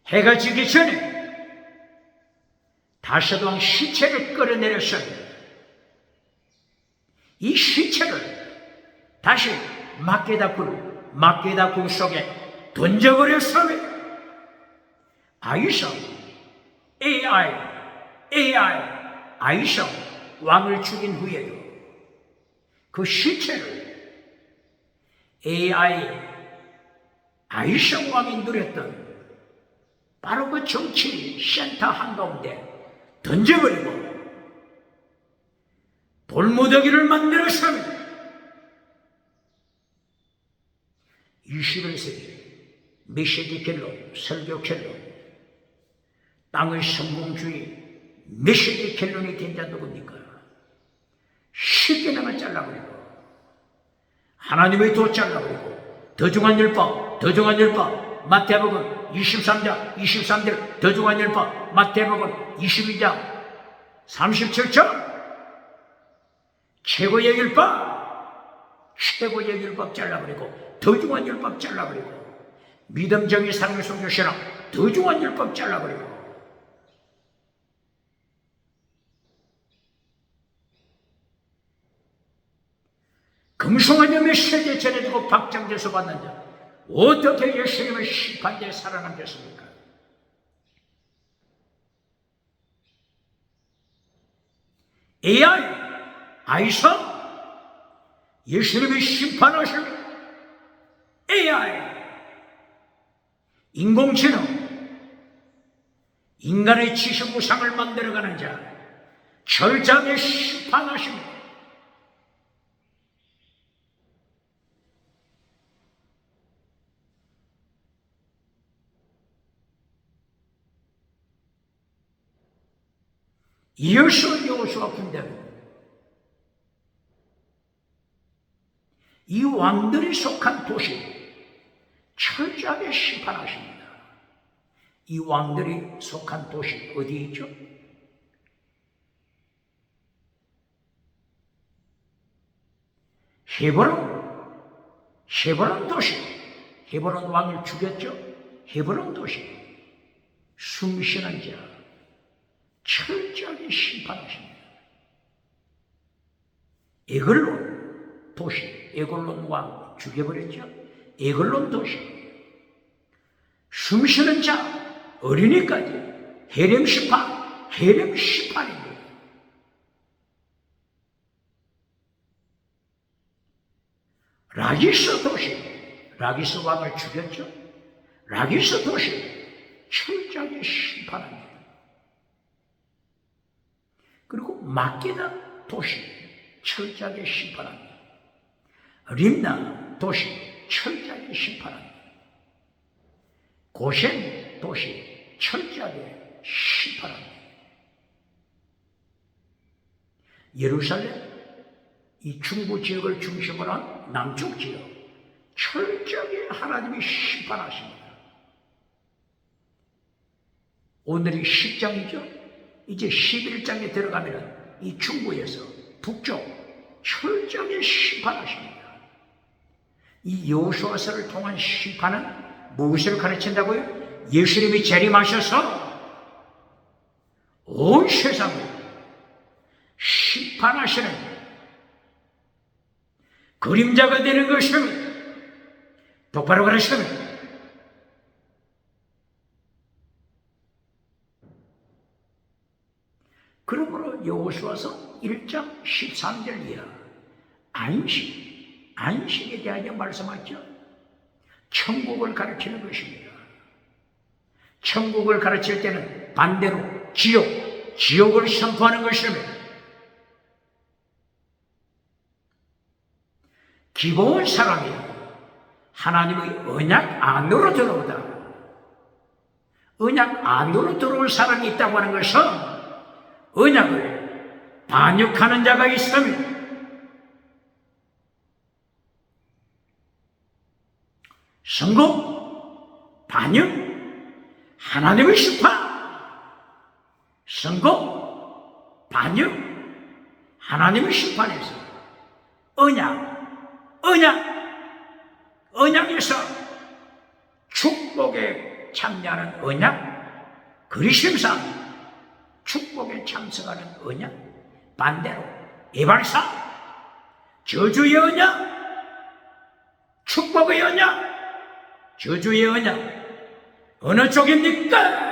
해가 지기 전에 다섯 왕 시체를 끌어내렸습니다. 이 시체를 다시 막게다 굴 속에 던져버렸으면 아이성 왕을 죽인 후에도 그 시체를 아이성 왕이 누렸던 바로 그 정치 센터 한가운데 던져버리고 돌무더기를 만들었으면 21세기 메시지 켈러, 설교 켈러, 땅의 성공주의 메시지 켈러이 된 자 누굽니까? 쉽게 나만 잘라버리고 하나님의 도 잘라버리고 더중한 율법 마태복음 23절 더중한 율법 마태복음 22장 37절 최고의 율법 잘라버리고 더중한 율법 잘라버리고 믿음 정의 사랑의 성교 신앙 더중한 율법 잘라버리고 금송아지 메시지 전해주고 박장제서 받는 자 어떻게 예수님의 심판대에 살아남겠습니까? 아이성 예수님이 심판하시고 인공지능 인간의 지식 우상을 만들어가는 자 철저하게 심판하십니다. 여호수아 군대는 이 왕들이 속한 도시 철저하게 심판하십니다. 이 왕들이 속한 도시 어디에 있죠? 헤브론 도시. 헤브론 왕을 죽였죠? 헤브론 도시. 숨쉬는 자 철저하게 심판하십니다. 에글론 도시, 에글론 왕 죽여버렸죠? 에글론 도시. 숨쉬는 자 어린이까지 헤렘 심판입니다. 라기스 도시, 라기스 왕을 죽였죠? 라기스 도시 철저하게 심판합니다. 그리고 막게다 도시 철저하게 심판합니다. 림나 도시 철저하게 심판합니다. 고센 도시 철저하게 심판합니다. 예루살렘 이 중부 지역을 중심으로 한 남쪽 지역 철저하게 하나님이 심판하십니다. 오늘이 10장이죠. 이제 11장에 들어가면 이 중부에서 북쪽 철저하게 심판하십니다. 이 여호수아서를 통한 심판은 무엇을 가르친다고요? 예수님이 재림하셔서 온 세상을 심판하시는 그림자가 되는 것입니다. 똑바로 가르치면 그러므로 여호수아서 1장 13절 이하 안식에 대하여 말씀하죠. 천국을 가르치는 것입니다. 천국을 가르칠 때는 반대로 지옥을 선포하는 것입니다. 기본 사람이 하나님의 언약 안으로 들어오다. 언약 안으로 들어올 사람이 있다고 하는 것은 언약을 반역하는 자가 있습니다. 성공, 반역, 하나님의 심판. 성공, 반역, 하나님의 심판에서 언약에서 축복에 참여하는 언약, 그리심상 축복에 참석하는 언약, 반대로 예발사, 저주의 언약, 축복의 언약, 저주의 언약, 어느 쪽입니까?